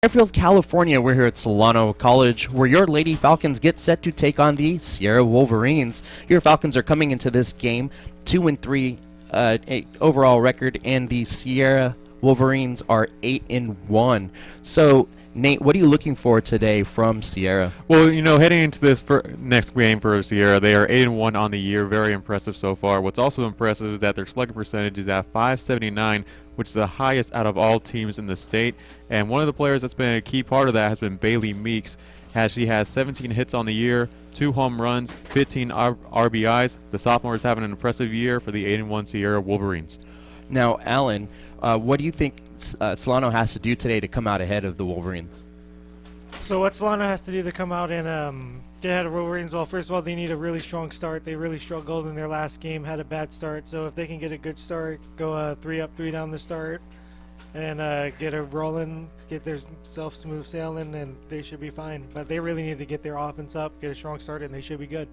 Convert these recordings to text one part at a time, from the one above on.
Fairfield, California. We're here at Solano College, where your Lady Falcons get set to take on the Sierra Wolverines. Your Falcons are coming into this game 2-3 overall record, and the Sierra Wolverines are 8-1. So, Nate, what are you looking for today from Sierra? Well, heading into this next game for Sierra, they are 8-1 on the year. Very impressive so far. What's also impressive is that their slugging percentage is at .579, which is the highest out of all teams in the state. And one of the players that's been a key part of that has been Bailey Meeks, as she has 17 hits on the year, 2 home runs, 15 RBIs. The sophomore is having an impressive year for the 8-1 Sierra Wolverines. Now, Alan, what do you think Solano has to do today to come out ahead of the Wolverines? So what Solano has to do to come out and get ahead of Wolverines, well, first of all, they need a really strong start. They really struggled in their last game, had a bad start. So if they can get a good start, go 3 up, 3 down the start, and get it rolling, get their self smooth sailing, and they should be fine. But they really need to get their offense up, get a strong start, and they should be good.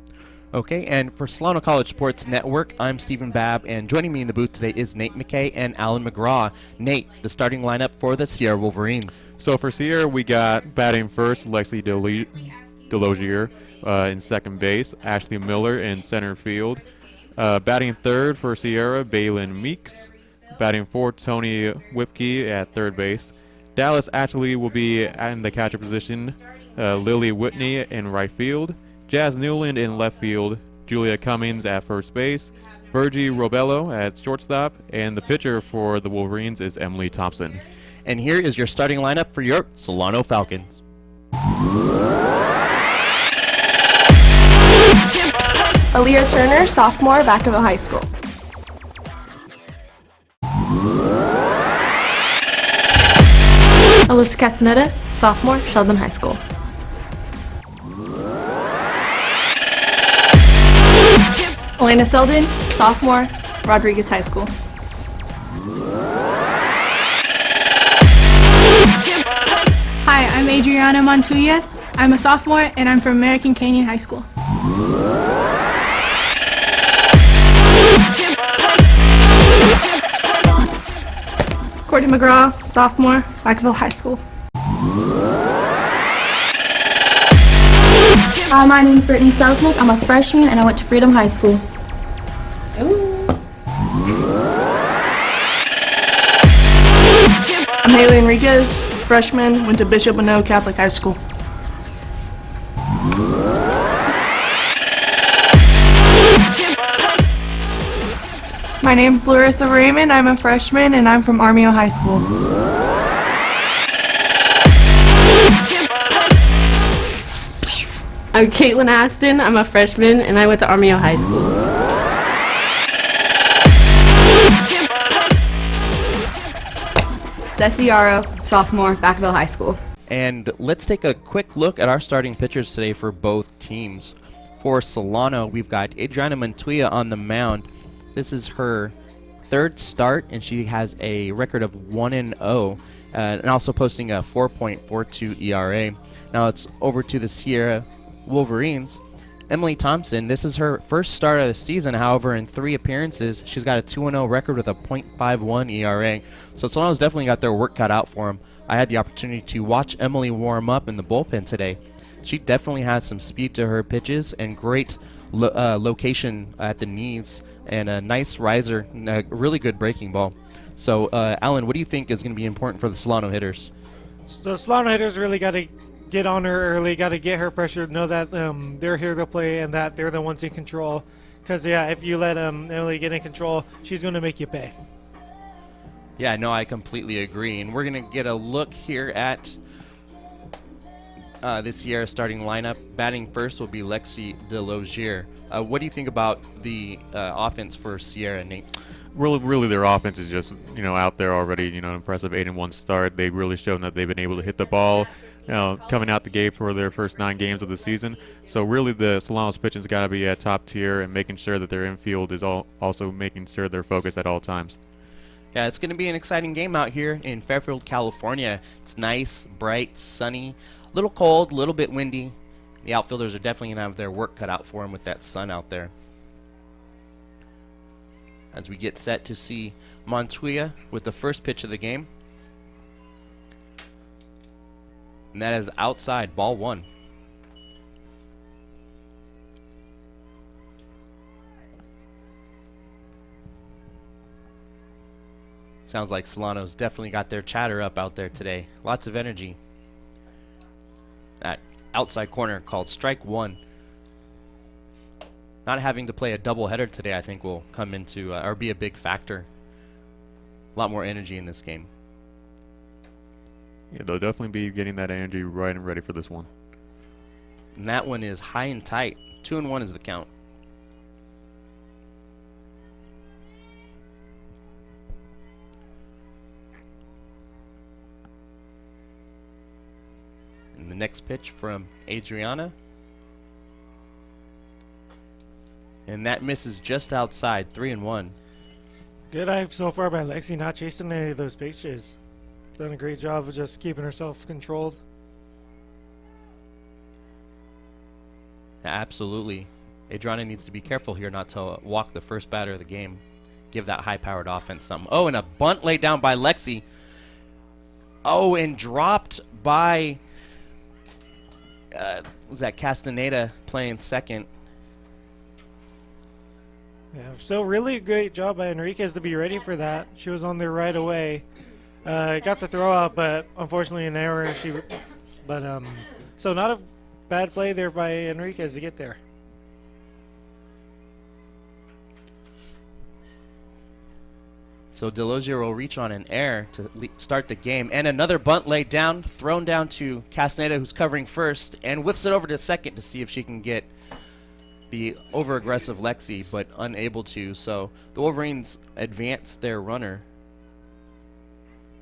Okay, and for Solano College Sports Network, I'm Stephen Babb, and joining me in the booth today is Nate McKay and Alan McGraw. Nate, the starting lineup for the Sierra Wolverines. So for Sierra, we got batting first, Lexi Delogier in second base, Ashley Miller in center field. Batting third for Sierra, Baylin Meeks. Batting fourth, Tony Whipke at third base. Dallas actually will be in the catcher position, Lily Whitney in right field. Jazz Newland in left field, Julia Cummings at first base, Virgie Robello at shortstop, and the pitcher for the Wolverines is Emily Thompson. And here is your starting lineup for your Solano Falcons. Aaliyah Turner, sophomore, Vacaville High School. Alyssa Castaneda, sophomore, Sheldon High School. Elena Selden, sophomore, Rodriguez High School. Hi, I'm Adriana Montoya. I'm a sophomore and I'm from American Canyon High School. Courtney McGraw, sophomore, Vacaville High School. Hi, my name is Brittany Selznick. I'm a freshman and I went to Freedom High School. I'm Haley Enriquez, freshman, went to Bishop Minot Catholic High School. My name's Larissa Raymond. I'm a freshman and I'm from Armio High School. I'm Caitlin Aston. I'm a freshman and I went to Armio High School. Ceci Yaro, sophomore, Vacaville High School. And let's take a quick look at our starting pitchers today for both teams. For Solano, we've got Adriana Montoya on the mound. This is her third start, and she has a record of 1-0, and also posting a 4.42 ERA. Now it's over to the Sierra Wolverines. Emily Thompson, this is her first start of the season. However, in 3 appearances, she's got a 2-0 record with a .51 ERA. So Solano's definitely got their work cut out for them. I had the opportunity to watch Emily warm up in the bullpen today. She definitely has some speed to her pitches and great location at the knees and a nice riser, a really good breaking ball. So, Alan, what do you think is going to be important for the Solano hitters? So Solano hitters really got to get on her early, got to get her pressure, know that they're here to play and that they're the ones in control. Because, yeah, if you let Emily get in control, she's going to make you pay. Yeah, no, I completely agree. And we're going to get a look here at the Sierra starting lineup. Batting first will be Lexi Delogier. What do you think about the offense for Sierra, Nate? Really, their offense is just out there already. Impressive 8-1 start. They've really shown that they've been able to hit the ball coming out the gate for their first 9 games of the season. So really the Solano's pitching's got to be at top tier and making sure that their infield is also making sure they're focused at all times. Yeah, it's going to be an exciting game out here in Fairfield, California. It's nice, bright, sunny, a little cold, a little bit windy. The outfielders are definitely going to have their work cut out for them with that sun out there. As we get set to see Montoya with the first pitch of the game. And that is outside, ball 1. Sounds like Solano's definitely got their chatter up out there today. Lots of energy. That outside corner called strike 1. Not having to play a doubleheader today, I think, will come into or be a big factor. A lot more energy in this game. Yeah, they'll definitely be getting that energy right and ready for this one. And that one is high and tight. 2-1 is the count. And the next pitch from Adriana. And that misses just outside, 3-1. Good eye so far by Lexi, not chasing any of those pitches. Done a great job of just keeping herself controlled. Absolutely. Adriana needs to be careful here not to walk the first batter of the game. Give that high-powered offense something. Oh, and a bunt laid down by Lexi. Oh, and dropped by, was that Castaneda playing second? Yeah, so really great job by Enriquez to be ready for that. She was on there right away. Got the throw out, but unfortunately an error. So not a bad play there by Enriquez to get there. So Delosier will reach on an error to start the game. And another bunt laid down, thrown down to Castaneda, who's covering first, and whips it over to second to see if she can get the over-aggressive Lexi, but unable to. So the Wolverines advance their runner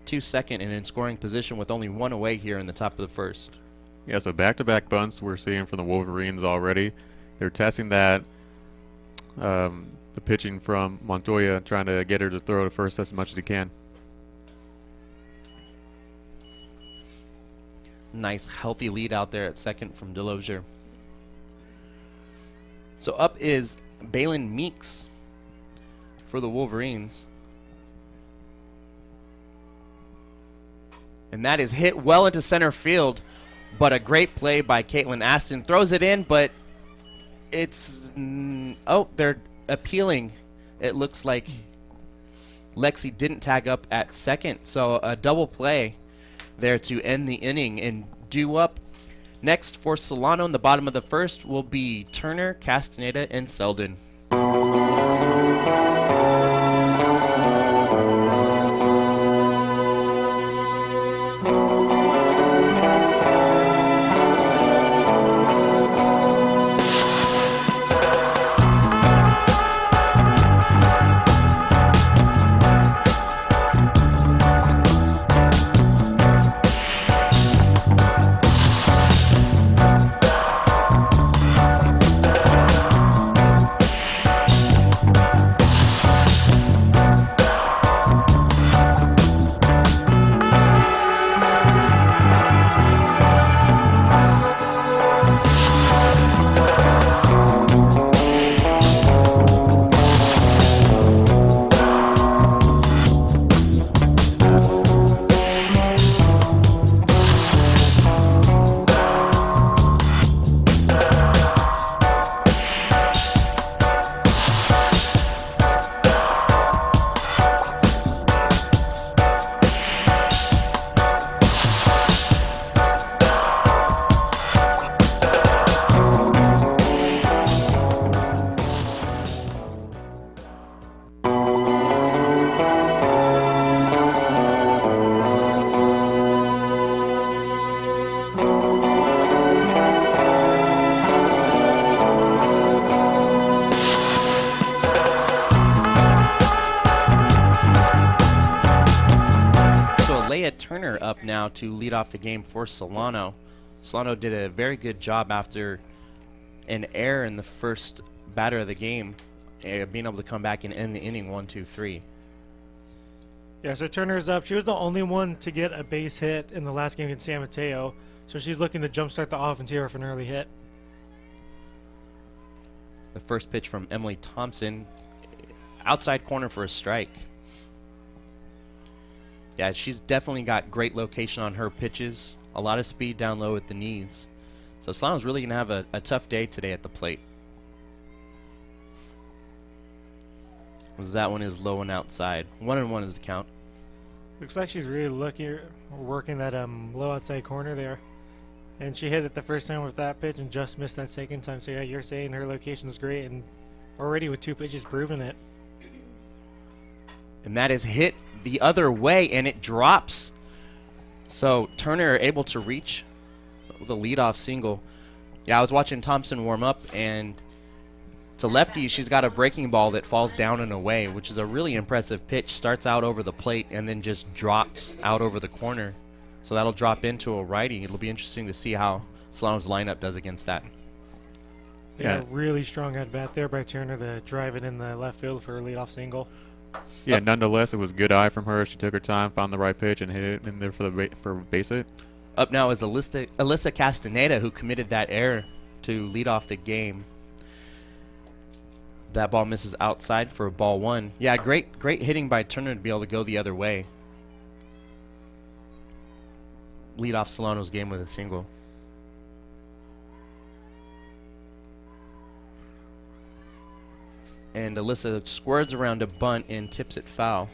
to second and in scoring position with only 1 away here in the top of the first. Yeah, so back-to-back bunts we're seeing from the Wolverines already. They're testing that, the pitching from Montoya, trying to get her to throw to first as much as he can. Nice, healthy lead out there at second from Delosier. So up is Balin Meeks for the Wolverines. And that is hit well into center field, but a great play by Caitlin Aston. Throws it in, but it's... oh, they're appealing. It looks like Lexi didn't tag up at second, so a double play there to end the inning. And due up next for Solano in the bottom of the first will be Turner, Castaneda, and Selden. up now to lead off the game for Solano. Solano did a very good job after an error in the first batter of the game, being able to come back and end the inning 1-2-3. Yeah, so Turner's up. She was the only one to get a base hit in the last game against San Mateo, so she's looking to jumpstart the offense here with an early hit. The first pitch from Emily Thompson, outside corner for a strike. Yeah, she's definitely got great location on her pitches, a lot of speed down low at the knees. So Solano's really going to have a tough day today at the plate. As that one is low and outside. 1-1 is the count. Looks like she's really working that low outside corner there. And she hit it the first time with that pitch and just missed that second time. So yeah, you're saying her location's great, and already with 2 pitches proving it. And that is hit the other way, and it drops. So Turner able to reach the leadoff single. Yeah, I was watching Thompson warm up, and to lefty, she's got a breaking ball that falls down and away, which is a really impressive pitch. Starts out over the plate and then just drops out over the corner. So that'll drop into a righty. It'll be interesting to see how Solano's lineup does against that. Yeah, really strong at bat there by Turner to drive it in the left field for a leadoff single. Yeah, nonetheless, it was a good eye from her. She took her time, found the right pitch, and hit it in there for a base hit. Up now is Alyssa Castaneda, who committed that error to lead off the game. That ball misses outside for ball 1. Yeah, great hitting by Turner to be able to go the other way. Lead off Solano's game with a single. And Alyssa squirts around a bunt and tips it foul.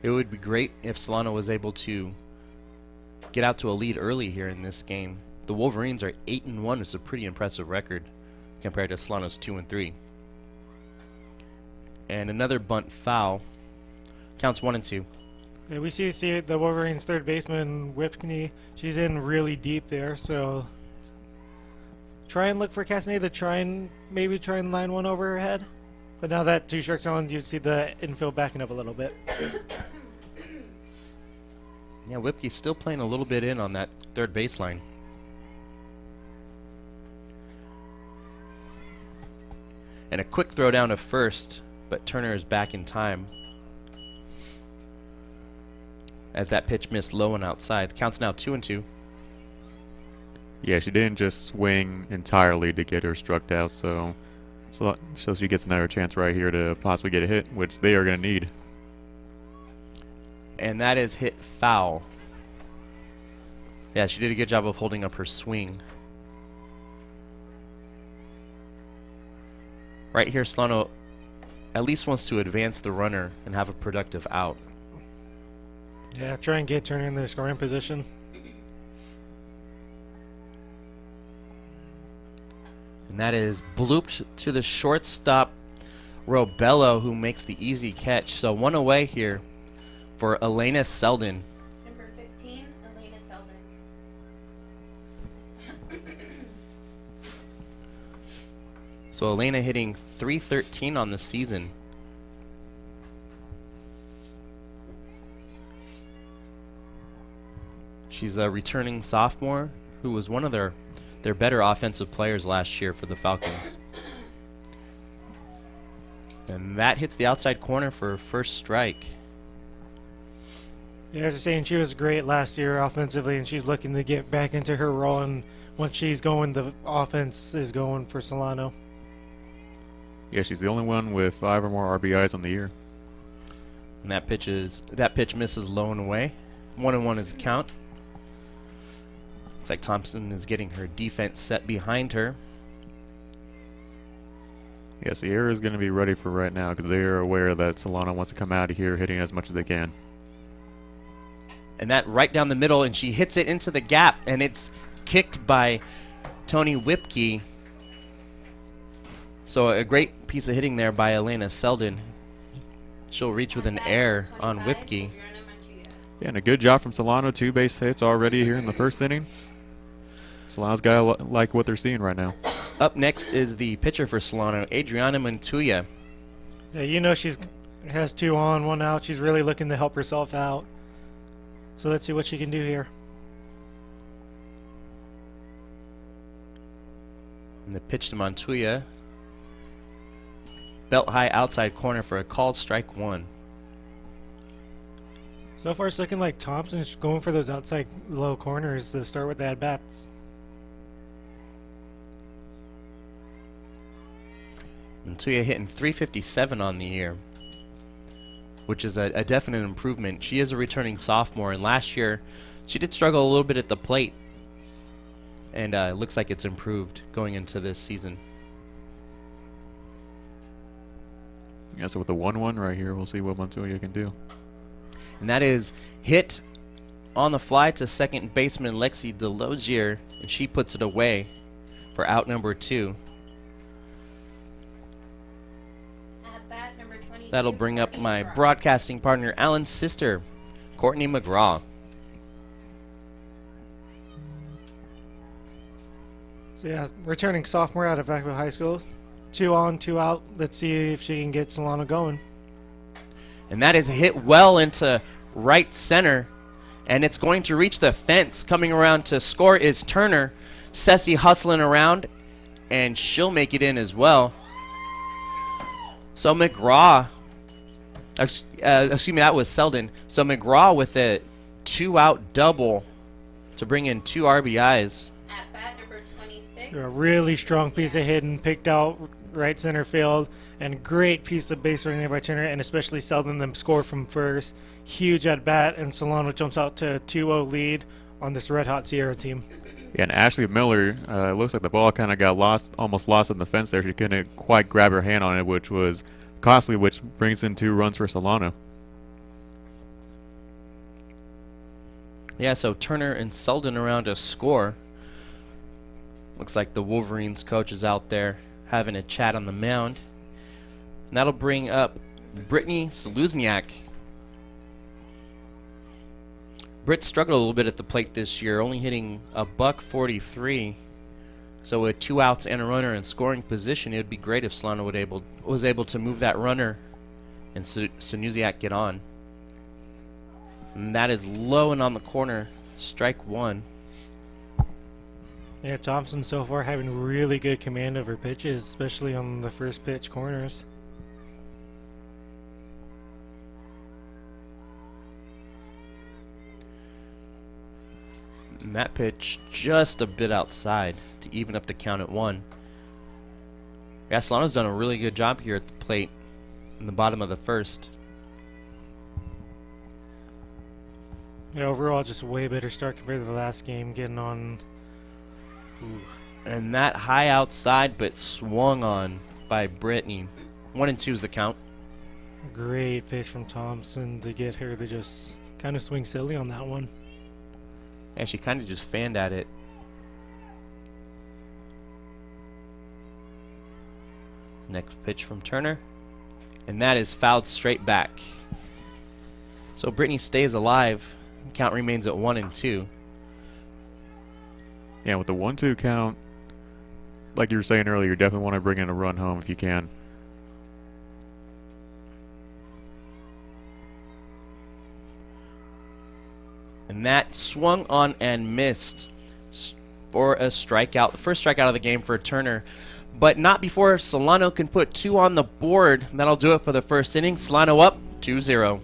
It would be great if Solano was able to get out to a lead early here in this game. The Wolverines are 8-1. It's a pretty impressive record compared to Solano's 2-3. And another bunt foul. Counts 1-2. Yeah, we see the Wolverines' third baseman, Whipkney. She's in really deep there, so try and look for Castaneda to maybe try and line one over her head. But now that 2 strikes are on, you'd see the infield backing up a little bit. Yeah, Whipkey's still playing a little bit in on that third baseline. And a quick throw down to first, but Turner is back in time. As that pitch missed low and outside. The count's now 2-2. Yeah, she didn't just swing entirely to get her struck out, so she gets another chance right here to possibly get a hit, which they are going to need. And that is hit foul. Yeah, she did a good job of holding up her swing. Right here, Solano at least wants to advance the runner and have a productive out. Yeah, try and get Turner in the scoring position. And that is blooped to the shortstop, Robello, who makes the easy catch. So 1 away here for Elena Selden. Number 15, Elena Selden. So Elena hitting .313 on the season. She's a returning sophomore who was one of their better offensive players last year for the Falcons. And that hits the outside corner for first strike. Yeah, as I was saying, she was great last year offensively, and she's looking to get back into her role. And once she's going, the offense is going for Solano. Yeah, she's the only one with 5 or more RBIs on the year. And that pitch misses low and away. 1-1 is the count. Looks like Thompson is getting her defense set behind her. Yeah, Sierra is going to be ready for right now because they are aware that Solano wants to come out of here hitting as much as they can. And that right down the middle, and she hits it into the gap, and it's kicked by Tony Whipke. So a great piece of hitting there by Elena Selden. She'll reach with an error on Whipke. Yeah, and a good job from Solano. 2 base hits already here in the first inning. Solano's got to like what they're seeing right now. Up next is the pitcher for Solano, Adriana Montoya. Yeah, you know she's Has 2 on, 1 out. She's really looking to help herself out. So let's see what she can do here. And the pitch to Montoya. Belt high outside corner for a called strike 1. So far, it's looking like Thompson's going for those outside low corners to start with the at-bats. Montoya hitting .357 on the year, which is a definite improvement. She is a returning sophomore, and last year she did struggle a little bit at the plate, and it looks like it's improved going into this season. Yeah, so with the 1-1 right here, we'll see what Montoya can do. And that is hit on the fly to second baseman Lexi Delozier, and she puts it away for out number 2. At bat number 22. That'll bring up my broadcasting partner, Alan's sister, Courtney McGraw. So yeah, returning sophomore out of Vacaville High School. 2 on, 2 out. Let's see if she can get Solano going. And that is hit well into right center, and it's going to reach the fence. Coming around to score is Turner. Ceci hustling around, and she'll make it in as well. So McGraw, excuse me, that was Selden. So McGraw with a 2-out double to bring in 2 RBIs. At bat number 26. A really strong piece of hitting, picked out right center field, and great piece of base running there by Turner, and especially Selden them scored from first. Huge at bat, and Solano jumps out to a 2-0 lead on this red hot Sierra team. Yeah, and Ashley Miller, it looks like the ball kind of got lost, almost lost in the fence there. She couldn't quite grab her hand on it, which was costly, which brings in 2 runs for Solano. Yeah, so Turner and Selden around to score. Looks like the Wolverines coach is out there having a chat on the mound. And that'll bring up Brittany Saluzniak. Britt struggled a little bit at the plate this year, only hitting a .143. So with 2 outs and a runner in scoring position, it would be great if Solano was able to move that runner and Saluzniak get on. And that is low and on the corner, strike 1. Yeah, Thompson so far having really good command of her pitches, especially on the first pitch corners. And that pitch just a bit outside to even up the count at 1. Yeah, Solano's done a really good job here at the plate in the bottom of the first. Yeah, overall just a way better start compared to the last game, getting on. And that high outside, but swung on by Brittany. 1-2 is the count. Great pitch from Thompson to get her to just kind of swing silly on that one. And she kind of just fanned at it. Next pitch from Turner. And that is fouled straight back. So Brittany stays alive. Count remains at 1-2. Yeah, with the 1-2 count, like you were saying earlier, you definitely want to bring in a run home if you can. And that swung on and missed for a strikeout. The first strikeout of the game for Turner. But not before Solano can put 2 on the board. That'll do it for the first inning. Solano up 2-0.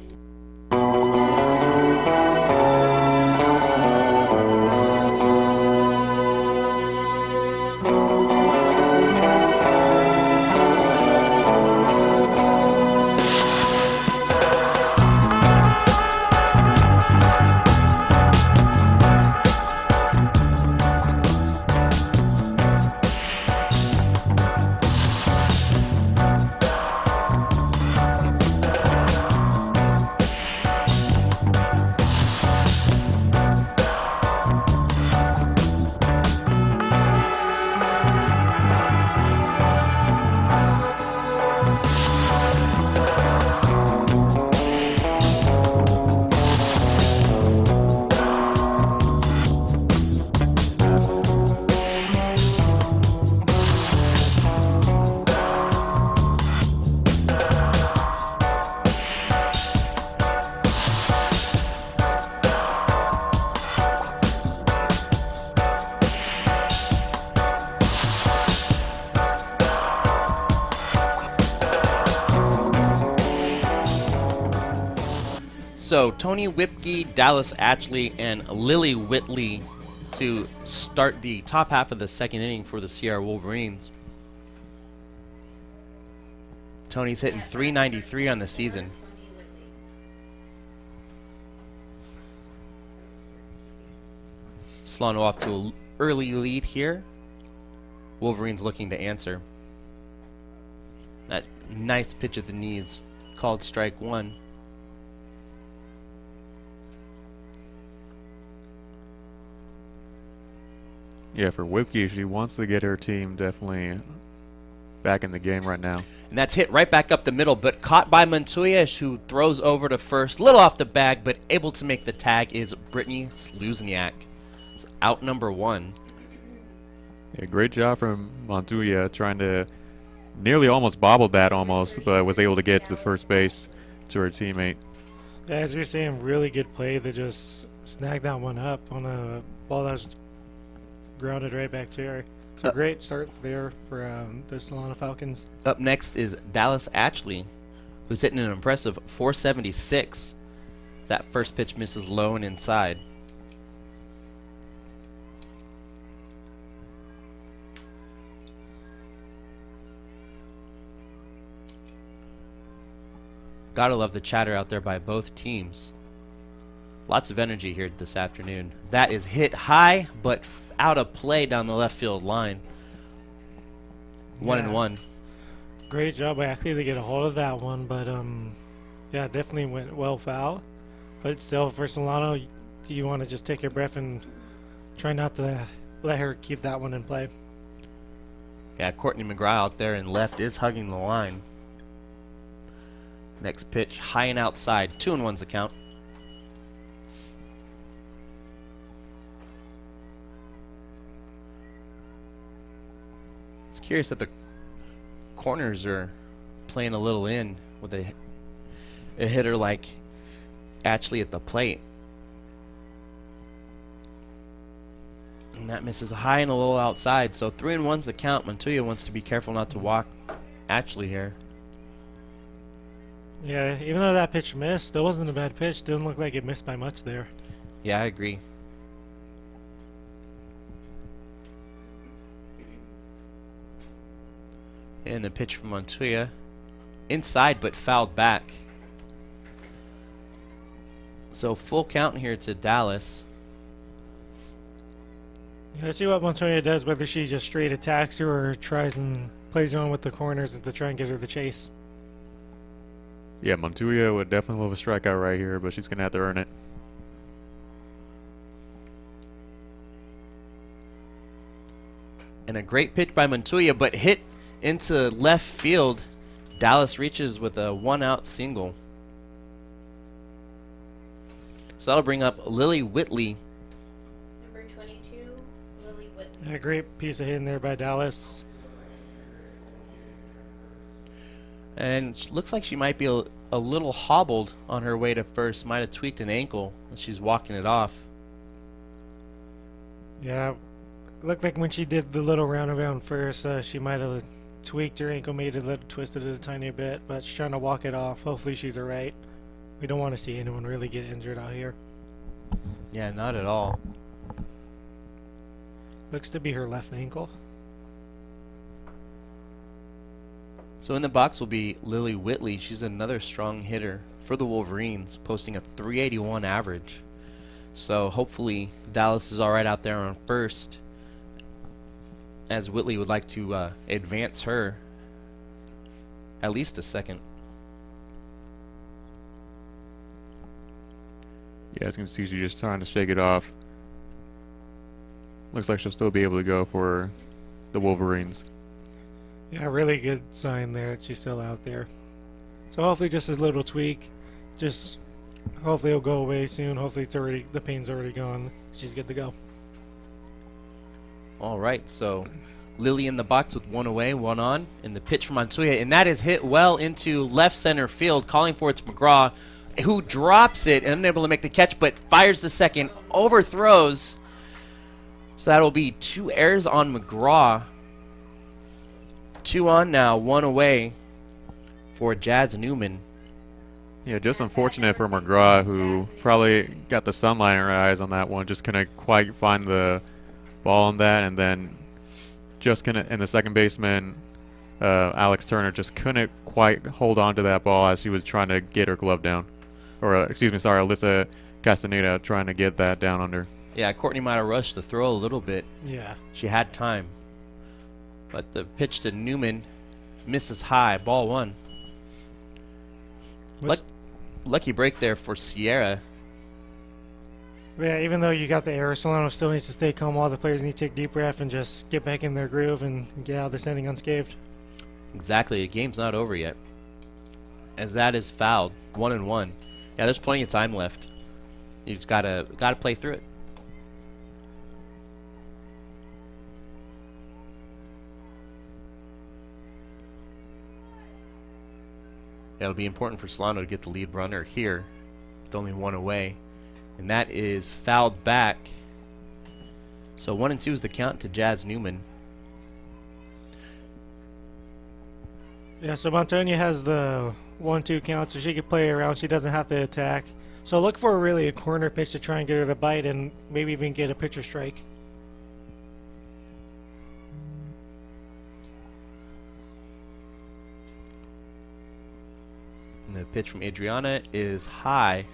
So Tony Whipke, Dallas Ashley, and Lily Whitley to start the top half of the second inning for the Sierra Wolverines. Tony's hitting .393 on the season. Solano off to an early lead here. Wolverines looking to answer. That nice pitch at the knees, called strike one. Yeah, for Whipke, she wants to get her team definitely back in the game right now. And that's hit right back up the middle, but caught by Montoya, who throws over to first. Little off the bag, but able to make the tag is Brittany Sluzniak. It's out number one. Yeah, great job from Montoya trying to nearly almost bobbled that almost, but was able to get to the first base to her teammate. As you're saying, really good play to just snag that one up on a ball that was grounded right back to her. So great start there for the Solano Falcons. Up next is Dallas Ashley, who's hitting an impressive .476. That first pitch misses low and inside. Gotta love the chatter out there by both teams. Lots of energy here this afternoon. That is hit high, but out of play down the left field line. 1-1. Great job by Ackley to get a hold of that one, but yeah, definitely went well foul. But still, for Solano, you want to just take your breath and try not to let her keep that one in play. Yeah, Courtney McGraw out there in left is hugging the line. Next pitch, high and outside. 2-1's the count. It's curious that the corners are playing a little in with a hitter like Ashley at the plate. And that misses high and a little outside. So 3-1's the count. Montoya wants to be careful not to walk Ashley here. Yeah, even though that pitch missed, still wasn't a bad pitch. Didn't look like it missed by much there. Yeah, I agree. And the pitch from Montoya. Inside, but fouled back. So full count here to Dallas. Yeah, let's see what Montoya does, whether she just straight attacks her or tries and plays on with the corners to try and get her the chase. Yeah, Montoya would definitely love a strikeout right here, but she's going to have to earn it. And a great pitch by Montoya, but hit into left field. Dallas reaches with a one-out single. So that'll bring up Lily Whitley. Number 22, Lily Whitley. Yeah, great piece of hitting there by Dallas. And looks like she might be a little hobbled on her way to first. Might have tweaked an ankle as she's walking it off. Yeah, looked like when she did the little roundabout first, she might have tweaked her ankle, made it a little twisted it a tiny bit, but she's trying to walk it off. Hopefully she's all right. We don't want to see anyone really get injured out here. Yeah, not at all. Looks to be her left ankle. So in the box will be Lily Whitley. She's another strong hitter for the Wolverines, posting a .381 average. So hopefully Dallas is all right out there on first, as Whitley would like to advance her at least a second. Yeah, as you can see, she's just trying to shake it off. Looks like she'll still be able to go for the Wolverines. Yeah, really good sign there that she's still out there. So hopefully just a little tweak. Just hopefully it'll go away soon. Hopefully the pain's already gone. She's good to go. All right, so Lily in the box with one away, one on, and the pitch from Montoya, and that is hit well into left center field, calling for it's McGraw, who drops it and unable to make the catch, but fires the second, overthrows. So that'll be 2 errors on McGraw. 2 on now, 1 away for Jazz Newman. Yeah, just unfortunate for McGraw, who probably got the sunlight in her eyes on that one. Just couldn't quite find the ball on that, and then and the second baseman, Alex Turner, just couldn't quite hold on to that ball as she was trying to get her glove down. Or, Alyssa Castaneda trying to get that down under. Yeah, Courtney might have rushed the throw a little bit. Yeah. She had time. But the pitch to Newman misses high, ball one. Lucky break there for Sierra. Yeah, even though you got the error, Solano still needs to stay calm. All the players need to take a deep breath and just get back in their groove and get out of this inning unscathed. Exactly. The game's not over yet. As that is fouled. 1-1. Yeah, there's plenty of time left. You just gotta play through it. It'll be important for Solano to get the lead runner here with only one away. And that is fouled back. So 1-2 is the count to Jazz Newman. Yeah, so Montonia has the 1-2 count, so she can play around. She doesn't have to attack. So look for really a corner pitch to try and get her to bite and maybe even get a pitcher strike. And the pitch from Adriana is high.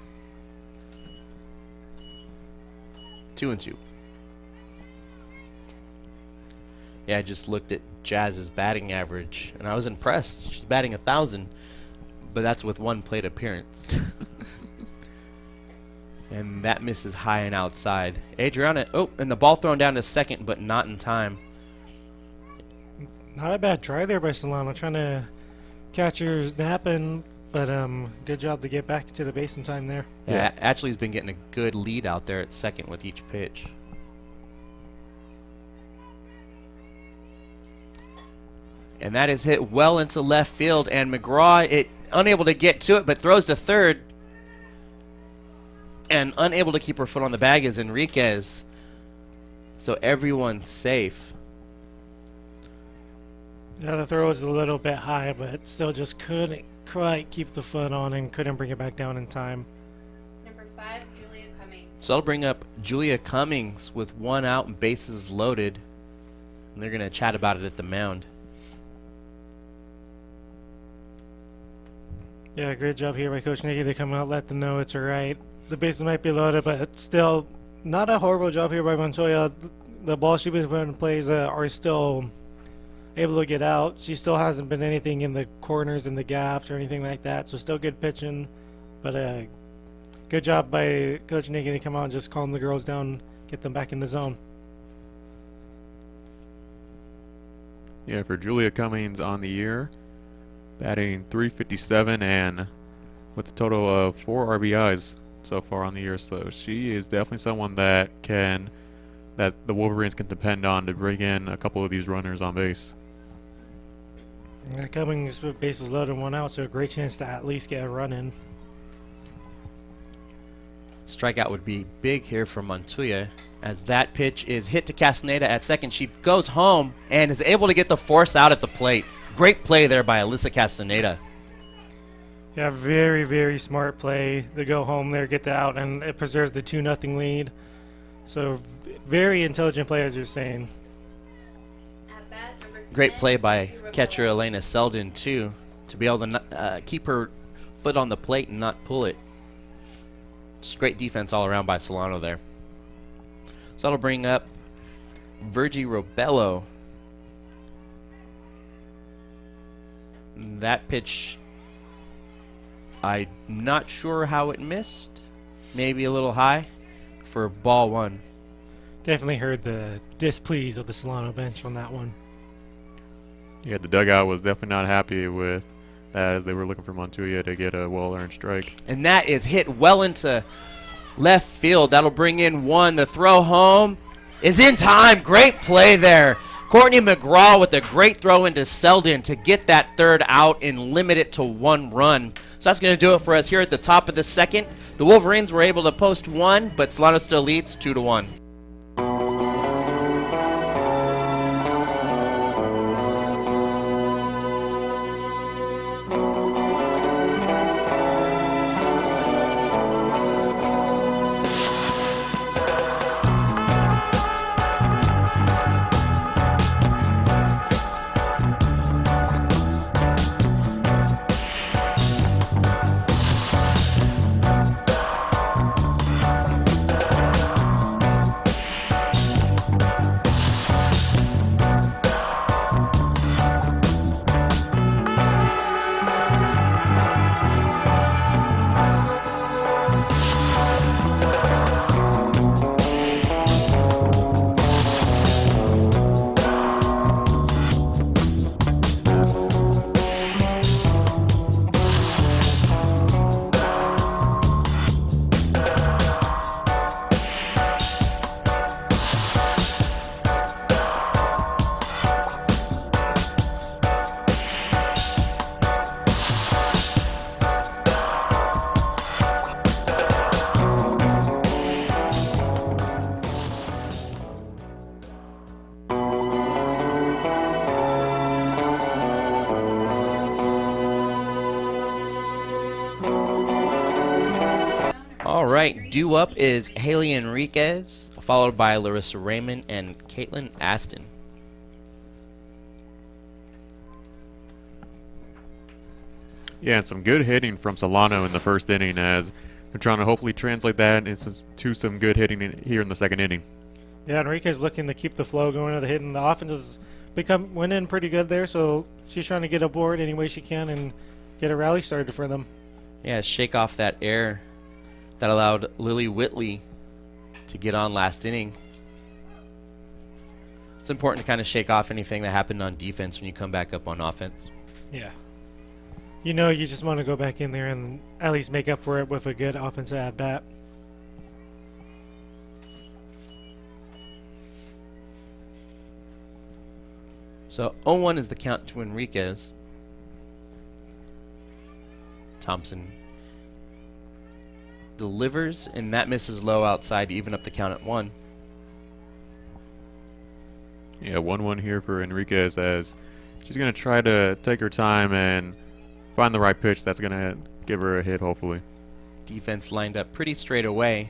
2-2. Yeah, I just looked at Jazz's batting average, and I was impressed. She's batting 1,000, but that's with one plate appearance. And that misses high and outside. Adriana, and the ball thrown down to second, but not in time. Not a bad try there by Solano, trying to catch her napping, but good job to get back to the base in time there. Yeah, Ashley's been getting a good lead out there at second with each pitch. And that is hit well into left field, and McGraw unable to get to it, but throws to third. And unable to keep her foot on the bag is Enriquez. So everyone's safe. Yeah, the throw was a little bit high, but still just couldn't quite keep the foot on and couldn't bring it back down in time. Number 5, Julia Cummings. So I'll bring up Julia Cummings with one out and bases loaded. And they're going to chat about it at the mound. Yeah, great job here by Coach Nicky to come out, let them know it's all right. The bases might be loaded, but still not a horrible job here by Montoya. The ball she's been putting in plays are still able to get out. She still hasn't been anything in the corners and the gaps or anything like that, so still good pitching. But good job by Coach Nicky to come out and just calm the girls down, get them back in the zone. Yeah, for Julia Cummings on the year, batting .357 and with a total of 4 RBIs so far on the year. So she is definitely someone that the Wolverines can depend on to bring in a couple of these runners on base. Yeah, Cummings with bases loaded and one out, so a great chance to at least get a run in. Strikeout would be big here for Montoya, as that pitch is hit to Castaneda at second. She goes home and is able to get the force out at the plate. Great play there by Alyssa Castaneda. Yeah, very, very smart play to go home there, get the out, and it preserves the 2-0 lead. So very intelligent play, as you're saying. At bat, number 10, Great play by Rebella. catcher Elena Selden, too, to be able to keep her foot on the plate and not pull it. Just great defense all around by Solano there. So that'll bring up Virgie Robello. That pitch, I'm not sure how it missed. Maybe a little high for ball one. Definitely heard the displease of the Solano bench on that one. Yeah, the dugout was definitely not happy with that, as they were looking for Montoya to get a well-earned strike. And that is hit well into left field. That'll bring in one. The throw home is in time. Great play there. Courtney McGraw with a great throw into Selden to get that third out and limit it to 1 run. So that's going to do it for us here at the top of the second. The Wolverines were able to post 1, but Solano still leads 2-1. right, due up is Haley Enriquez, followed by Larissa Raymond and Caitlin Aston. Yeah, and some good hitting from Solano in the first inning as they're trying to hopefully translate that into some good hitting here in the second inning. Yeah, Enrique's looking to keep the flow going of the hitting. The offense has went in pretty good there, so she's trying to get aboard any way she can and get a rally started for them. Yeah, shake off that air that allowed Lily Whitley to get on last inning. It's important to kind of shake off anything that happened on defense when you come back up on offense. Yeah. You know, you just want to go back in there and at least make up for it with a good offensive at-bat. So 0-1 is the count to Enriquez. Thompson delivers, and that misses low outside to even up the count at 1. Yeah, 1-1 here for Enriquez as she's going to try to take her time and find the right pitch that's going to give her a hit, hopefully. Defense lined up pretty straight away.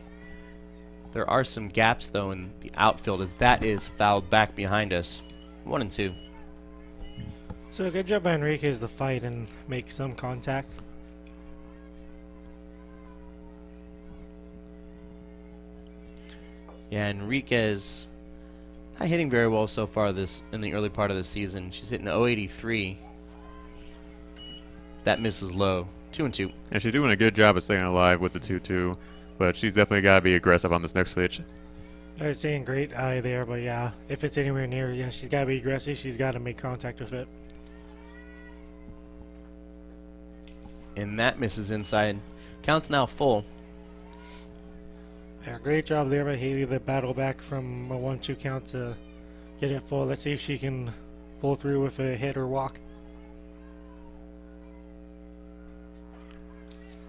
There are some gaps, though, in the outfield as that is fouled back behind us. 1-2. So good job by Enriquez to fight and make some contact. Yeah, Enriquez not hitting very well so far this in the early part of the season. She's hitting .083. That misses low. 2-2. And she's doing a good job of staying alive with the 2-2, but she's definitely got to be aggressive on this next pitch. I was saying great eye there, but yeah, if it's anywhere near, yeah, she's got to be aggressive. She's got to make contact with it. And that misses inside. Count's now full. Yeah, great job there by Haley to battle back from a 1-2 count to get it full. Let's see if she can pull through with a hit or walk.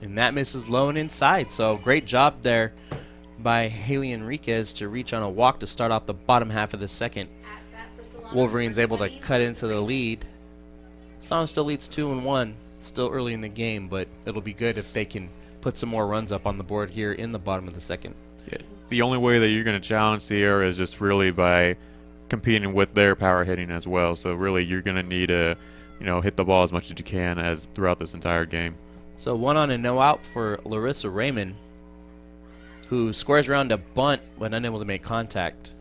And that misses low and inside. So great job there by Haley Enriquez to reach on a walk to start off the bottom half of the second. Wolverines able to cut into the lead. Solano still leads 2-1. Still early in the game, but it'll be good if they can put some more runs up on the board here in the bottom of the second. Yeah, the only way that you're going to challenge Sierra is just really by competing with their power hitting as well. So really, you're going to need to, hit the ball as much as you can as throughout this entire game. So 1 on and no out for Larissa Raymond, who squares around a bunt but unable to make contact.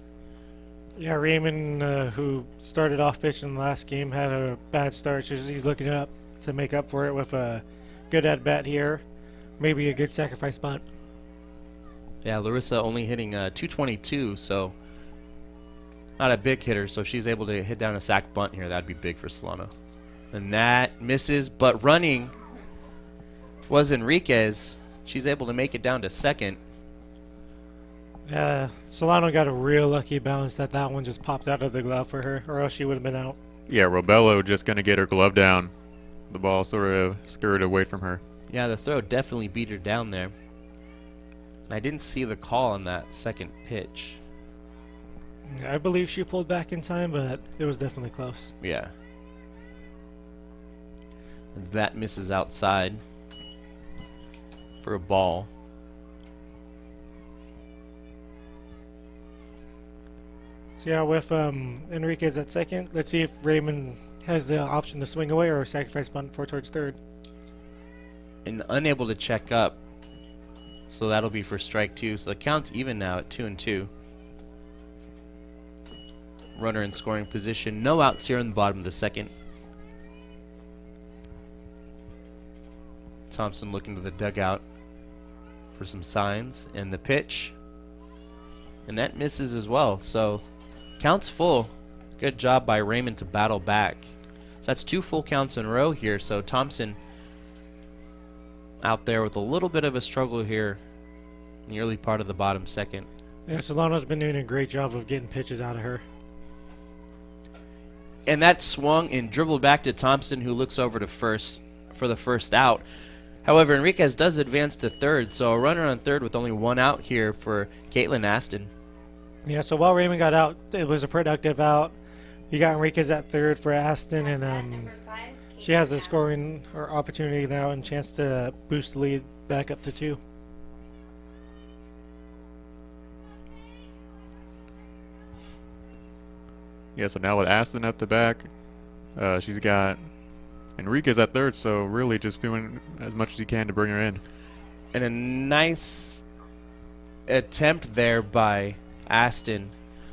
Yeah, Raymond, who started off pitching the last game, had a bad start. He's looking up to make up for it with a good at-bat here. Maybe a good sacrifice bunt. Yeah, Larissa only hitting .222, so not a big hitter. So if she's able to hit down a sac bunt here, that'd be big for Solano. And that misses, but running was Enriquez. She's able to make it down to second. Solano got a real lucky bounce that one just popped out of the glove for her, or else she would have been out. Yeah, Robello just going to get her glove down. The ball sort of skirted away from her. Yeah, the throw definitely beat her down there. And I didn't see the call on that second pitch. I believe she pulled back in time, but it was definitely close. Yeah. As that misses outside for a ball. So yeah, with Enriquez at second, let's see if Raymond has the option to swing away or sacrifice bunt for towards third. And unable to check up. So that'll be for strike 2. So the count's even now at 2-2. Runner in scoring position. No outs here in the bottom of the second. Thompson looking to the dugout for some signs. And the pitch. And that misses as well. So count's full. Good job by Raymond to battle back. So that's 2 full counts in a row here. So Thompson out there with a little bit of a struggle here in the early part of the bottom second. Yeah, Solano's been doing a great job of getting pitches out of her. And that swung and dribbled back to Thompson, who looks over to first for the first out. However, Enriquez does advance to third, so a runner on third with only 1 out here for Caitlin Aston. Yeah, so while Raymond got out, it was a productive out. You got Enriquez at third for Aston, and she has a scoring or opportunity now and chance to boost the lead back up to 2. Yeah, so now with Aston at the back, she's got Enriquez at third, so really just doing as much as he can to bring her in. And a nice attempt there by Aston,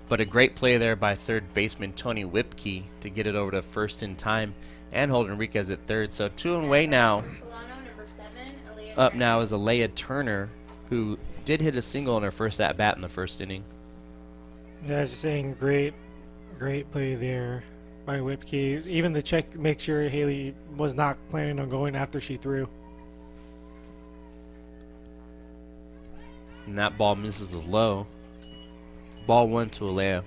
but a great play there by third baseman Tony Whipke to get it over to first in time and hold Enriquez at third. So 2 away now. Solano, number 7, Alea Up Turner. now is Alea Turner, who did hit a single in her first at-bat in the first inning. Yeah, I was just saying, great play there by Whipke. Even the check, make sure Haley was not planning on going after she threw. And that ball misses low. Ball 1 to Alea.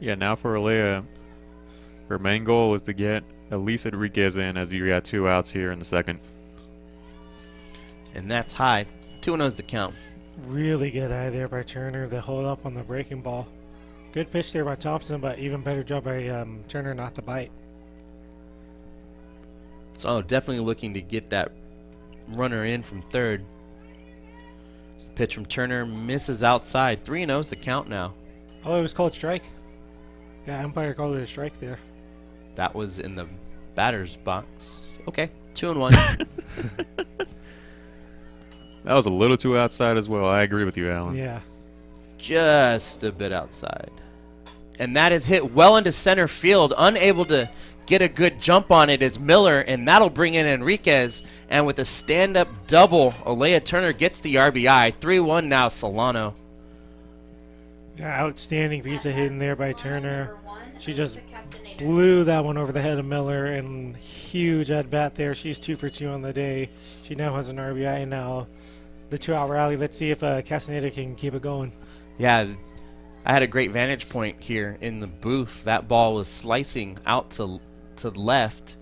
Yeah, now for Alea, her main goal is to get Elise Enriquez in as you got 2 outs here in the second. And that's high. 2-0 is the count. Really good eye there by Turner to hold up on the breaking ball. Good pitch there by Thompson, but even better job by Turner not to bite. So definitely looking to get that runner in from third. It's the pitch from Turner, misses outside. 3-0 is the count now. Oh, it was called strike. Yeah, umpire called it a strike there. That was in the batter's box. Okay, 2-1. That was a little too outside as well. I agree with you, Alan. Yeah. Just a bit outside. And that is hit well into center field. Unable to get a good jump on it is Miller, and that'll bring in Enriquez. And with a stand-up double, Alea Turner gets the RBI. 3-1 now, Solano. Yeah, outstanding piece of hitting there by Turner. Number 1, She just Alyssa Castaneda. blew that one over the head of Miller, and huge at bat there. She's 2 for 2 on the day. She now has an RBI, and now the 2-out rally. Let's see if Castaneda can keep it going. Yeah, I had a great vantage point here in the booth. That ball was slicing out to the left,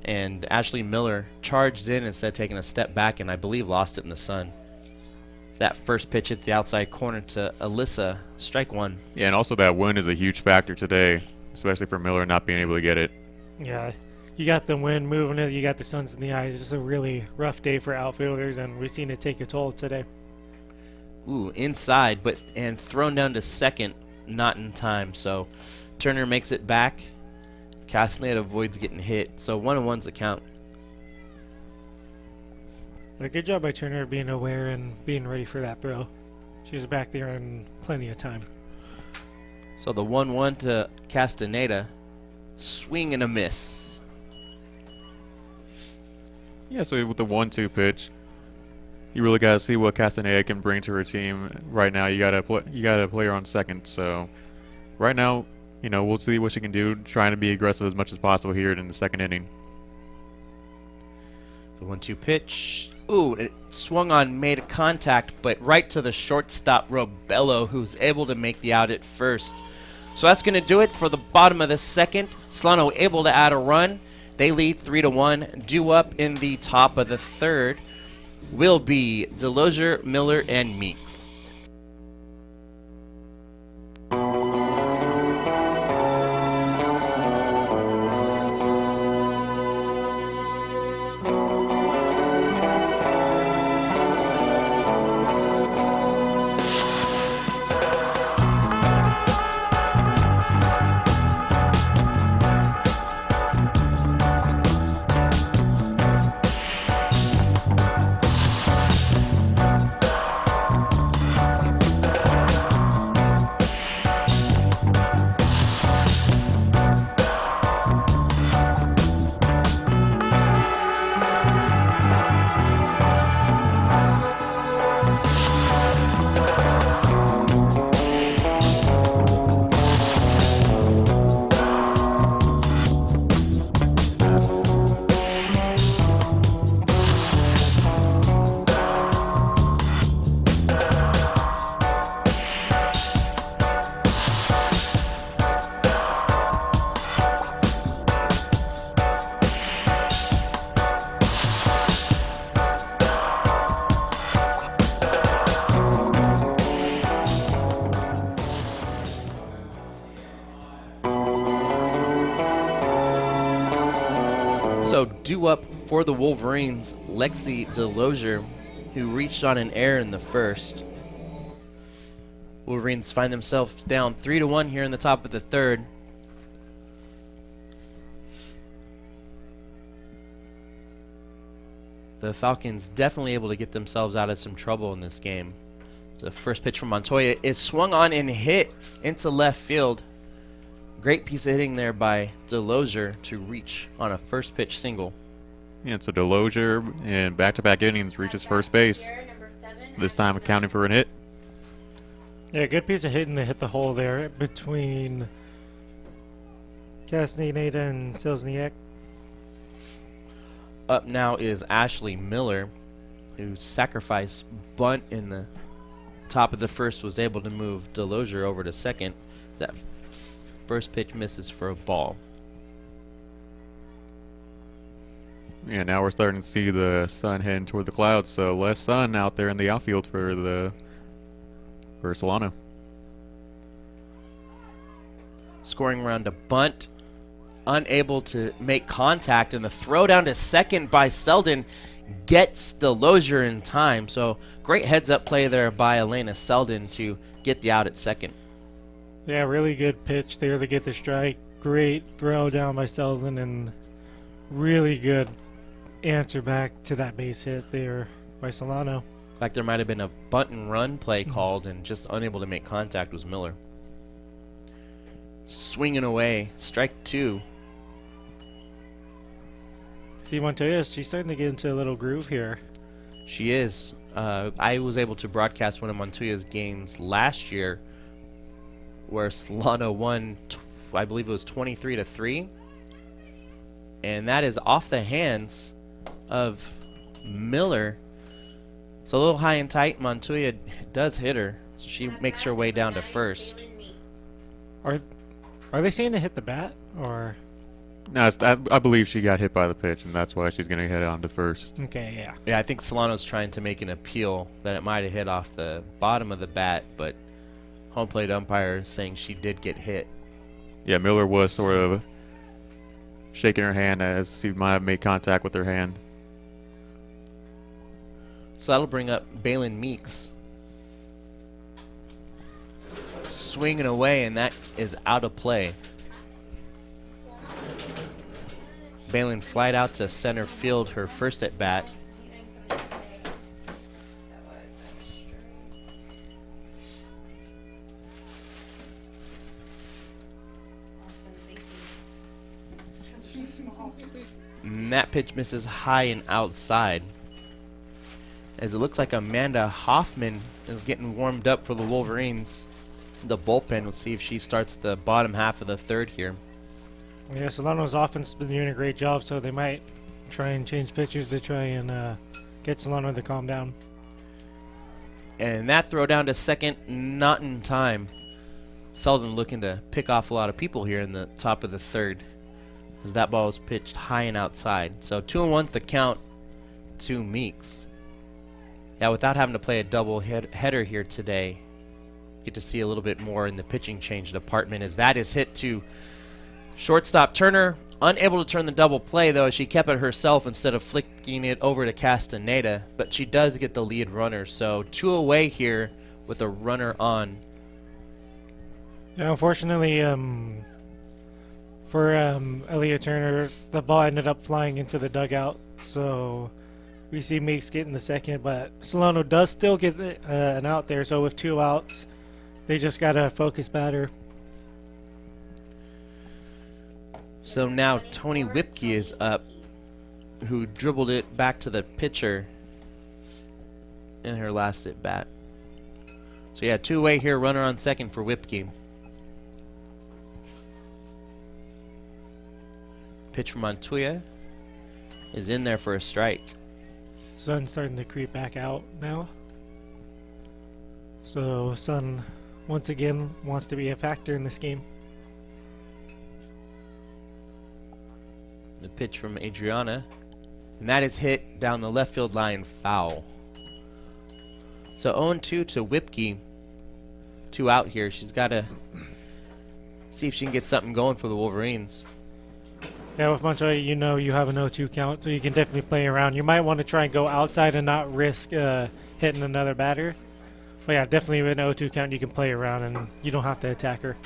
and Ashley Miller charged in instead of taking a step back, and I believe lost it in the sun. That first pitch hits the outside corner to Alyssa. Strike 1. Yeah, and also that wind is a huge factor today, especially for Miller not being able to get it. Yeah, you got the wind moving it. You got the suns in the eyes. It's just a really rough day for outfielders, and we've seen it take a toll today. Ooh, inside, and thrown down to second, not in time. So Turner makes it back. Castaneda avoids getting hit. So 1-1's the count. A good job by Turner being aware and being ready for that throw. She's back there in plenty of time. So the 1-1 to Castaneda. Swing and a miss. Yeah, so with the 1-2 pitch, you really got to see what Castaneda can bring to her team. Right now, you got a player on second. So right now, we'll see what she can do, trying to be aggressive as much as possible here in the second inning. The 1-2 pitch. Ooh, it swung on, made a contact, but right to the shortstop, Robello, who's able to make the out at first. So that's going to do it for the bottom of the second. Solano able to add a run. They lead 3-1. Due up in the top of the third will be Delosier, Miller, and Meeks. So due up for the Wolverines, Lexi Delosier. who reached on an error in the first. Wolverines find themselves down 3-1 here in the top of the third. The Falcons definitely able to get themselves out of some trouble in this game. The first pitch from Montoya is swung on and hit into left field. Great piece of hitting there by Delosier to reach on a first pitch single. And so Delosier in back-to-back innings reaches first base. This time accounting for an hit. Yeah, good piece of hitting to hit the hole there between Castaneda and Selzniak. Up now is Ashley Miller, who sacrificed bunt in the top of the first, was able to move Delosier over to second. That first pitch misses for a ball. Yeah, now we're starting to see the sun heading toward the clouds, so less sun out there in the outfield for Solano. Scoring around a bunt, unable to make contact, and the throw down to second by Selden gets Delosier in time. So great heads-up play there by Elena Selden to get the out at second. Yeah, really good pitch there to get the strike. Great throw down by Selden, and really good answer back to that base hit there by Solano. Like there might have been a bunt and run play called, and just unable to make contact was Miller. Swinging away, strike two. See, Montoya, she's starting to get into a little groove here. She is. I was able to broadcast one of Montoya's games last year where Solano won, I believe it was 23-3. And that is off the hands of Miller. It's a little high and tight. Montoya does hit her. So she makes her way down to first. Are they saying to hit the bat, or? No, I believe she got hit by the pitch, and that's why she's going to head on to first. Okay, yeah. Yeah, I think Solano's trying to make an appeal that it might have hit off the bottom of the bat, but home plate umpire is saying she did get hit. Yeah, Miller was sort of shaking her hand as she might have made contact with her hand. So that'll bring up Balin Meeks. Swinging away, and that is out of play. Balin flied out to center field her first at bat. And that pitch misses high and outside. As it looks like Amanda Hoffman is getting warmed up for the Wolverines. The bullpen, we'll see if she starts the bottom half of the third here. Yeah, Solano's offense has been doing a great job, so they might try and change pitchers to try and get Solano to calm down. And that throw down to second, not in time. Selden looking to pick off a lot of people here in the top of the third, as that ball was pitched high and outside. So 2-1's the count to Meeks. Yeah, without having to play a double header here today, get to see a little bit more in the pitching change department, as that is hit to shortstop Turner. Unable to turn the double play, though, as she kept it herself instead of flicking it over to Castaneda. But she does get the lead runner, so 2 away here with a runner on. Yeah, unfortunately, for Elliot Turner, the ball ended up flying into the dugout, so we see Meeks getting the second, but Solano does still get an out there, so with 2 outs, they just got to focus batter. So now Tony Whipke is up, who dribbled it back to the pitcher in her last at bat. So yeah, 2 away here, runner on second for Whipke. Pitch from Montoya is in there for a strike. Sun's starting to creep back out now. So Sun, once again, wants to be a factor in this game. The pitch from Adriana, and that is hit down the left field line, foul. So 0-2 to Whipke. 2 out here. She's got to see if she can get something going for the Wolverines. Yeah, with Montoya, you know you have an 0-2 count, so you can definitely play around. You might want to try and go outside and not risk hitting another batter. But yeah, definitely with an 0-2 count, you can play around and you don't have to attack her.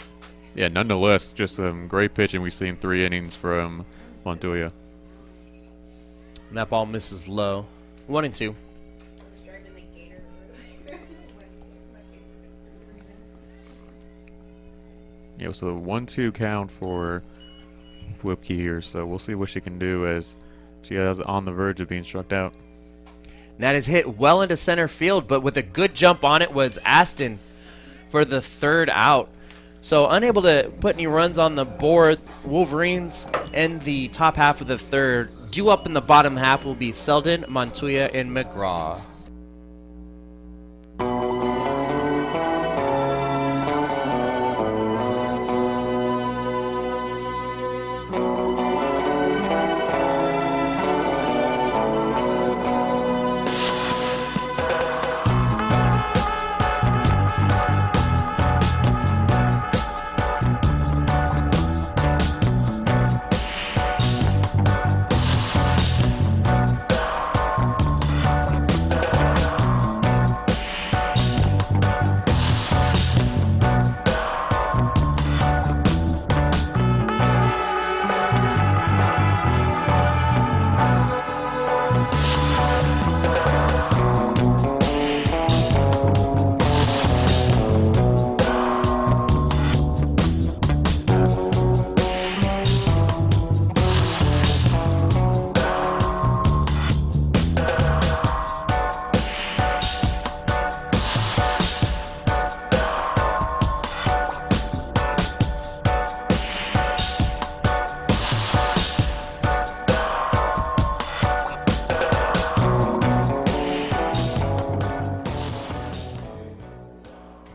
Yeah, nonetheless, just some great pitching. We've seen 3 innings from Montoya. And that ball misses low. 1-2. Yeah, so 1-2 count for Whipke here, so we'll see what she can do as she is on the verge of being struck out. And that is hit well into center field, but with a good jump on it was Aston for the 3rd out. So unable to put any runs on the board, Wolverines in the top half of the 3rd. Due up in the bottom half will be Selden, Montoya, and McGraw.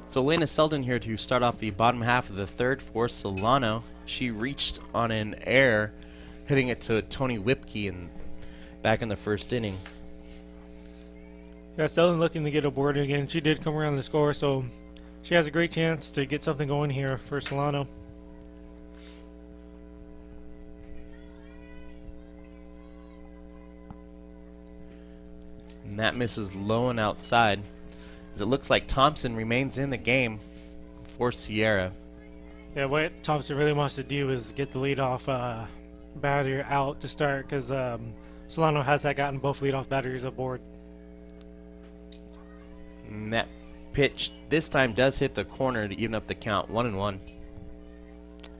So Elena Selden here to start off the bottom half of the 3rd for Solano. She reached on an error, hitting it to Tony Whipke back in the 1st inning. Yeah, Selden looking to get aboard again. She did come around the score, so she has a great chance to get something going here for Solano. And that misses low and outside, as it looks like Thompson remains in the game for Sierra. Yeah, what Thompson really wants to do is get the leadoff batter out to start, because Solano has gotten both leadoff batters aboard. And that pitch this time does hit the corner to even up the count, 1-1.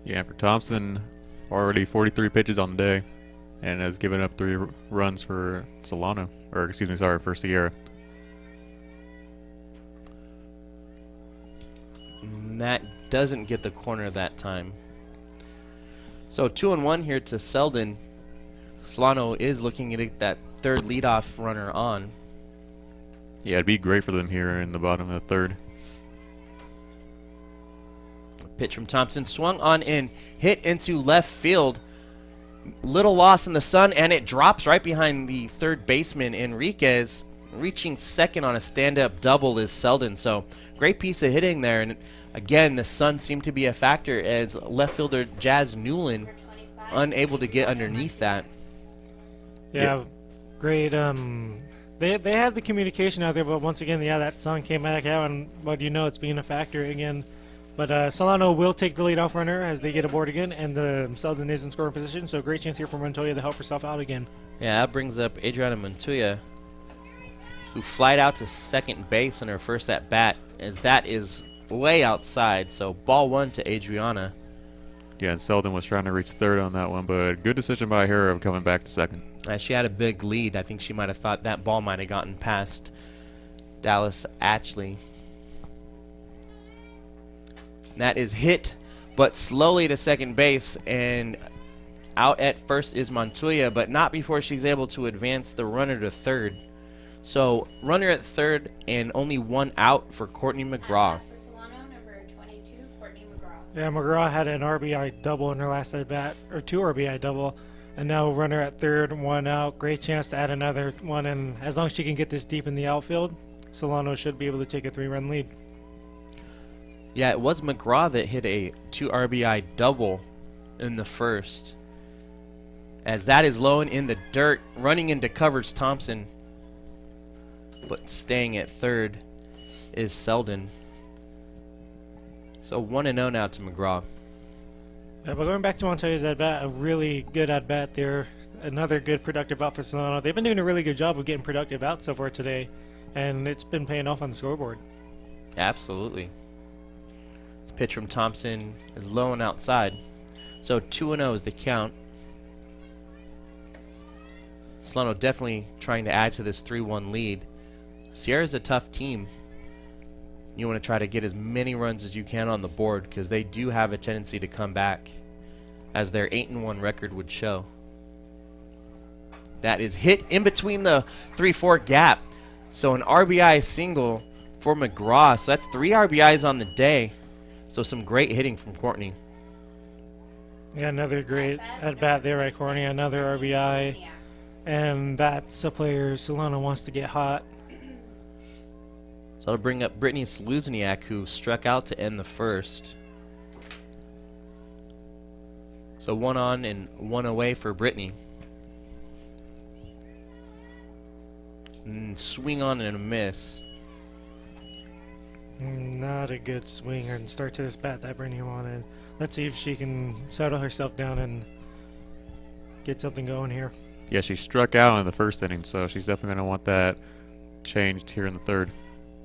Yeah, for Thompson, already 43 pitches on the day, and has given up 3 runs for Solano, or excuse me, sorry, for Sierra. And that doesn't get the corner that time. So 2-1 here to Selden. Solano is looking at that 3rd leadoff runner on. Yeah, it'd be great for them here in the bottom of the 3rd. Pitch from Thompson, swung on in, hit into left field. Little loss in the sun, and it drops right behind the 3rd baseman, Enriquez. Reaching 2nd on a stand-up double is Selden. So great piece of hitting there. And again, the sun seemed to be a factor as left fielder Jazz Newland unable to get underneath that. Yeah, great. They had the communication out there, but once again, yeah, that sun came back out, and but it's being a factor again. But Solano will take the leadoff runner as they get aboard again, and Selden is in scoring position, so great chance here for Montoya to help herself out again. Yeah, that brings up Adriana Montoya, who flied out to 2nd base on her first at-bat, as that is way outside, so ball 1 to Adriana. Yeah, and Selden was trying to reach 3rd on that one, but good decision by her of coming back to 2nd. She had a big lead. I think she might have thought that ball might have gotten past Dallas Ashley. That is hit, but slowly to 2nd base, and out at first is Montoya, but not before she's able to advance the runner to 3rd. So runner at 3rd and only 1 out for Courtney McGraw. For Solano, number 22, Courtney McGraw. Yeah, McGraw had an RBI double in her last at bat, or 2 RBI double, and now runner at 3rd, 1 out. Great chance to add another one, and as long as she can get this deep in the outfield, Solano should be able to take a 3-run lead. Yeah, it was McGraw that hit a 2 RBI double in the 1st. as that is low and in the dirt. Running into covers Thompson, but staying at third is Selden. So 1-0 now to McGraw. But going back to Montoya's at-bat, a really good at-bat there. Another good productive out for Solano. They've been doing a really good job of getting productive out so far today, and it's been paying off on the scoreboard. Absolutely. This pitch from Thompson is low and outside. So 2-0 is the count. Solano definitely trying to add to this 3-1 lead. Sierra's a tough team. You want to try to get as many runs as you can on the board because they do have a tendency to come back, as their 8-1 record would show. That is hit in between the 3-4 gap. So an RBI single for McGraw. So that's 3 RBIs on the day. So some great hitting from Courtney. Yeah, another great at-bat there by Courtney. Another RBI. And that's a player Solano wants to get hot. So that'll bring up Brittany Sluzniak, who struck out to end the first. So 1 on and 1 away for Brittany. Swing on and a miss. Not a good swing and start to this bat that Brittany wanted. Let's see if she can settle herself down and get something going here. Yeah, she struck out in the first inning, so she's definitely going to want that changed here in the third.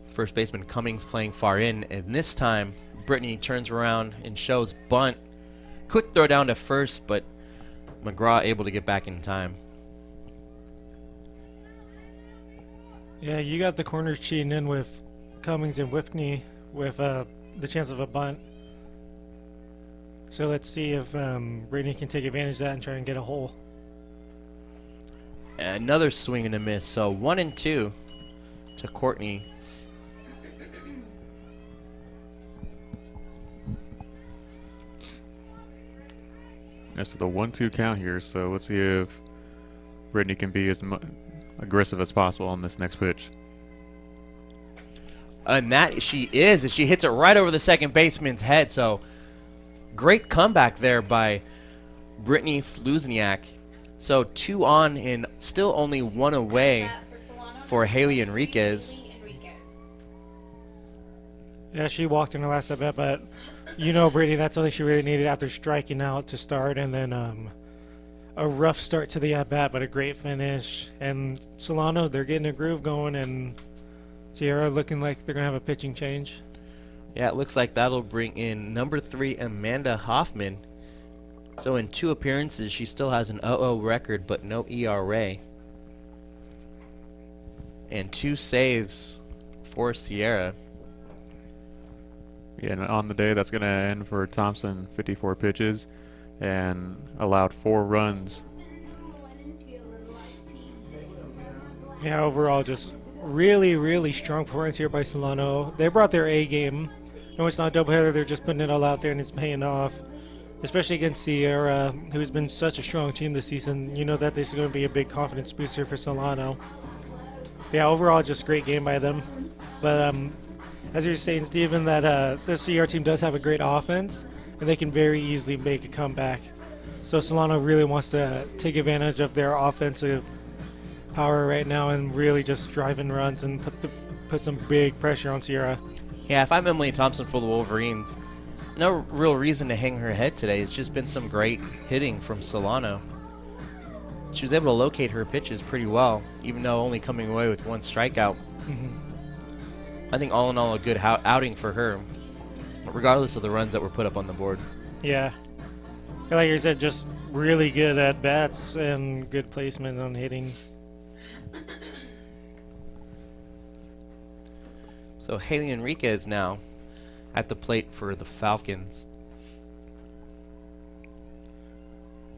First baseman Cummings playing far in, and this time Brittany turns around and shows bunt. Quick throw down to first, but McGraw able to get back in time. Yeah, you got the corners cheating in with Cummings and Whitney with the chance of a bunt. So let's see if Brittany can take advantage of that and try and get a hole. Another swing and a miss. So 1 and 2 to Courtney. That's the 1-2 count here, so let's see if Brittany can be as aggressive as possible on this next pitch. And that she is, and she hits it right over the second baseman's head. So great comeback there by Brittany Sluzniak. So 2 on and still only 1 away for Haley Enriquez. Yeah, she walked in her last at bat, but you know, Brittany, that's all she really needed after striking out to start, and then a rough start to the at bat, but a great finish. And Solano, they're getting a groove going, and Sierra looking like they're gonna have a pitching change. Yeah, it looks like that'll bring in number 3 Amanda Hoffman. So in 2 appearances, she still has an 0-0 record, but no ERA. And 2 saves for Sierra. Yeah, and on the day, that's going to end for Thompson, 54 pitches, and allowed 4 runs. Yeah, overall, just really, really strong performance here by Solano. They brought their A game. No, it's not a doubleheader. They're just putting it all out there, and it's paying off, especially against Sierra, who's been such a strong team this season. You know that this is going to be a big confidence booster for Solano. Yeah, overall, just great game by them. But as you were saying, Steven, that this Sierra team does have a great offense, and they can very easily make a comeback. So Solano really wants to take advantage of their offensive power right now and really just drive in runs and put some big pressure on Sierra. Yeah, if I'm Emily Thompson for the Wolverines, no real reason to hang her head today. It's just been some great hitting from Solano. She was able to locate her pitches pretty well, even though only coming away with 1 strikeout. Mm-hmm. I think all in all a good outing for her, regardless of the runs that were put up on the board. Yeah. Like you said, just really good at bats and good placement on hitting. So Haley Enriquez now at the plate for the Falcons.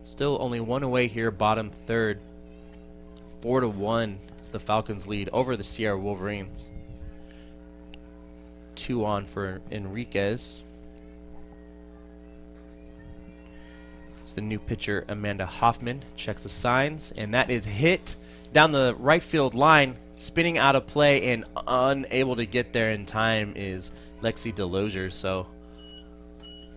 Still only 1 away here, bottom third. 4-1 is the Falcons lead over the Sierra Wolverines. 2 on for Enriquez. It's the new pitcher Amanda Hoffman. Checks the signs, and that is hit down the right field line, spinning out of play and unable to get there in time is Lexi Delosier. So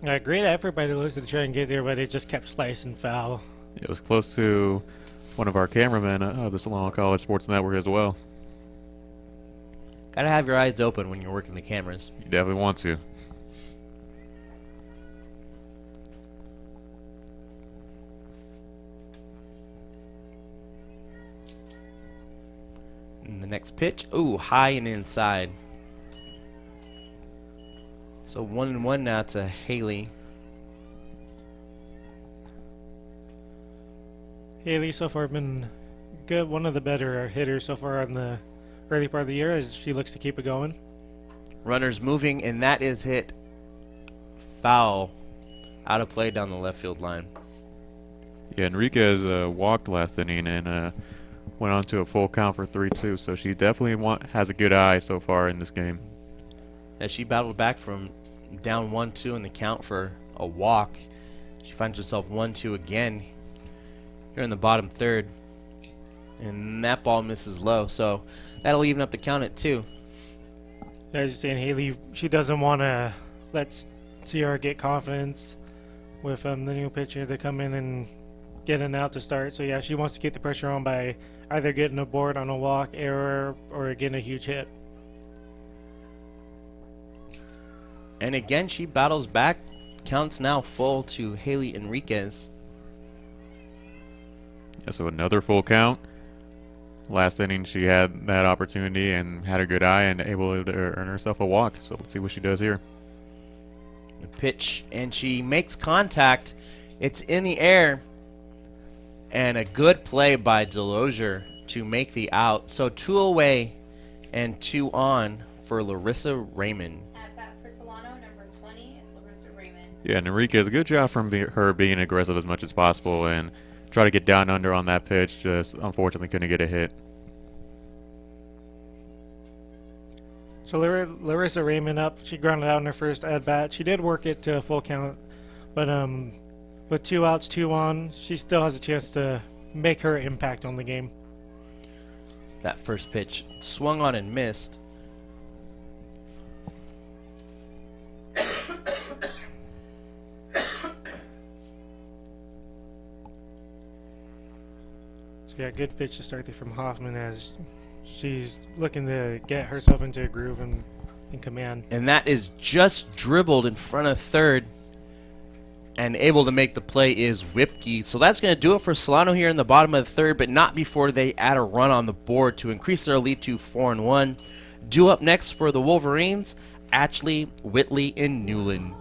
great effort by Delosier to try and get there, but it just kept slicing foul. It was close to one of our cameramen of the Solano College Sports Network as well. Gotta have your eyes open when you're working the cameras. You definitely want to. And the next pitch, ooh, high and inside. So 1-1 now to Haley. Haley so far been good, one of the better hitters so far in the early part of the year as she looks to keep it going. Runners moving, and that is hit foul out of play down the left field line. Yeah, Enriquez walked last inning and went on to a full count for 3-2, so she definitely has a good eye so far in this game. As she battled back from down 1-2 in the count for a walk, she finds herself 1-2 again here in the bottom third, and that ball misses low, so that'll even up the count at 2. Yeah, I was just saying, Haley, she doesn't want to let Sierra get confidence with the new pitcher to come in and get an out to start. So yeah, she wants to keep the pressure on by either getting a board on a walk, error, or getting a huge hit. And again, she battles back. Counts now full to Haley Enriquez. Yeah, so another full count. Last inning, she had that opportunity and had a good eye and able to earn herself a walk. So let's see what she does here. The pitch, and she makes contact. It's in the air, and a good play by Delosier to make the out. So 2 away and 2 on for Larissa Raymond. At bat for Solano, number 20, Larissa Raymond. Yeah, and Enriquez, good job from her being aggressive as much as possible and try to get down under on that pitch. Just unfortunately couldn't get a hit. So Larissa Raymond up. She grounded out in her first at bat. She did work it to a full count, but with 2 outs, 2 on, she still has a chance to make her impact on the game. That first pitch swung on and missed. So yeah, good pitch to start there from Hoffman as she's looking to get herself into a groove and in command. And that is just dribbled in front of third. And able to make the play is Whipke. So that's going to do it for Solano here in the bottom of the third, but not before they add a run on the board to increase their lead to 4-1. Due up next for the Wolverines, Ashley, Whitley, and Newland.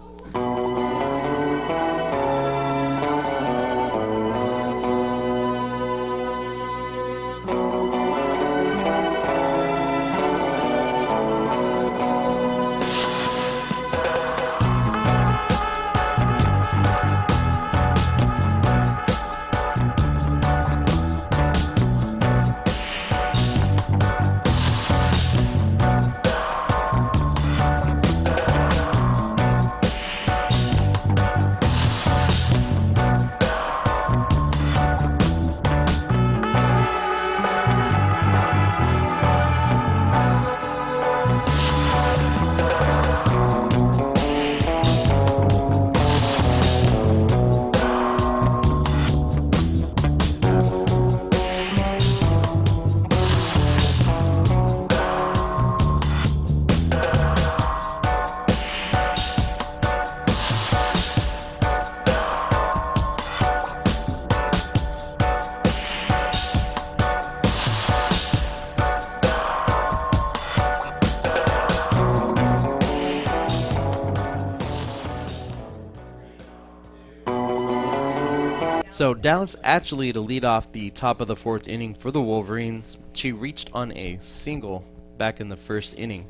So Dallas actually to lead off the top of the 4th inning for the Wolverines. She reached on a single back in the first inning.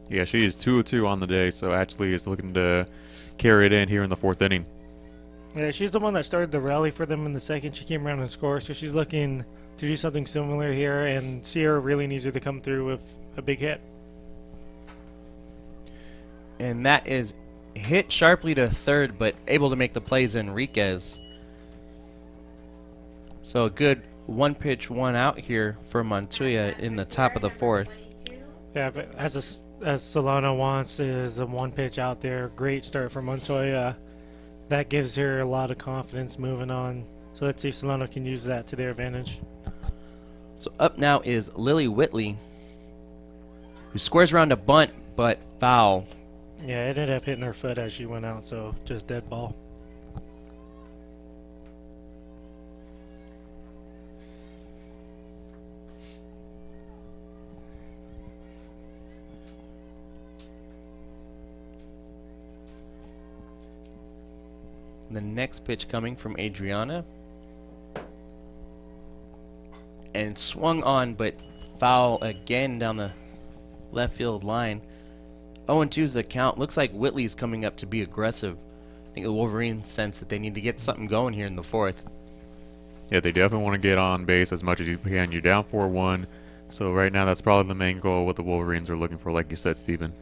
Yeah, she is 2-2 on the day, so Ashley is looking to carry it in here in the 4th inning. Yeah, she's the one that started the rally for them in the second. She came around and scored, so she's looking to do something similar here, and Sierra really needs her to come through with a big hit. And that is hit sharply to third, but able to make the plays Enriquez. So a good 1-pitch, 1-out here for Montoya in the top of the 4th. Yeah, but as Solano wants is a 1-pitch out there. Great start for Montoya. That gives her a lot of confidence moving on So let's see if Solano can use that to their advantage. So up now is Lily Whitley, who squares around a bunt, but foul. Yeah, it ended up hitting her foot as she went out, so just dead ball. The next pitch coming from Adriana. And swung on, but foul again down the left field line. 0-2 is the count. Looks like Whitley's coming up to be aggressive. I think the Wolverines sense that they need to get something going here in the fourth. Yeah, they definitely want to get on base as much as you can. You're down 4-1. So right now that's probably the main goal, what the Wolverines are looking for, like you said, Steven.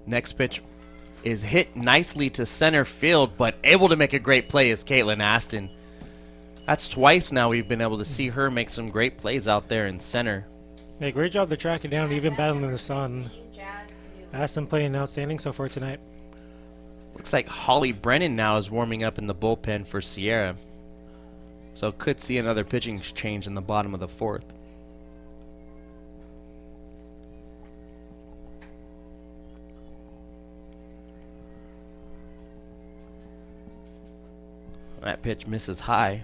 Next pitch is hit nicely to center field, but able to make a great play is Caitlin Aston. That's twice now we've been able to see her make some great plays out there in center. Yeah, great job to track it down, even battling the sun. Aston playing outstanding so far tonight. Looks like Holly Brennan now is warming up in the bullpen for Sierra. So could see another pitching change in the bottom of the fourth. That pitch misses high.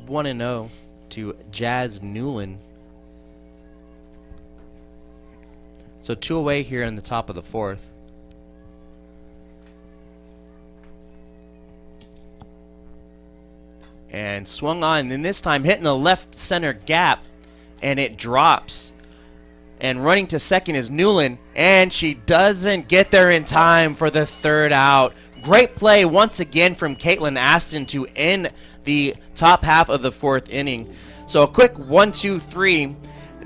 1-0 to Jazz Newland. So 2 away here in the top of the fourth. And swung on, and this time hitting the left center gap, and it drops. And running to second is Newland, and she doesn't get there in time for the third out. Great play once again from Caitlin Aston to end the top half of the fourth inning. So a quick 1-2-3.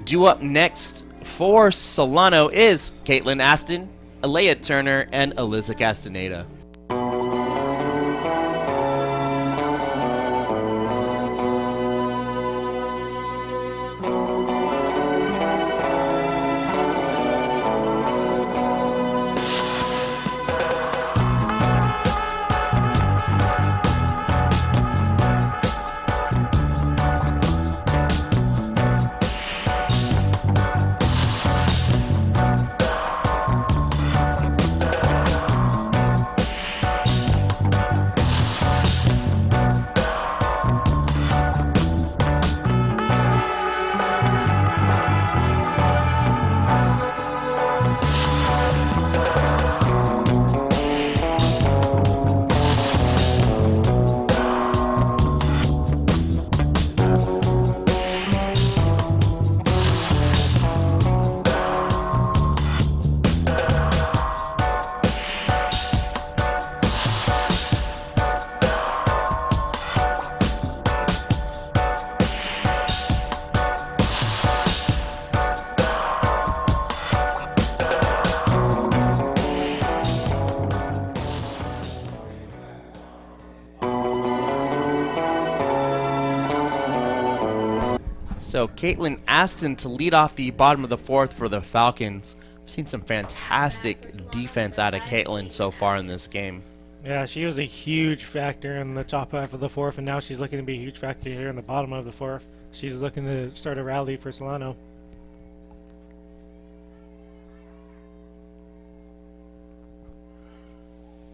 Due up next for Solano is Caitlin Aston, Alea Turner, and Alyssa Castaneda. So Caitlin Aston to lead off the bottom of the fourth for the Falcons. I've seen some fantastic defense out of Caitlin so far in this game. Yeah, she was a huge factor in the top half of the fourth, and now she's looking to be a huge factor here in the bottom of the fourth. She's looking to start a rally for Solano.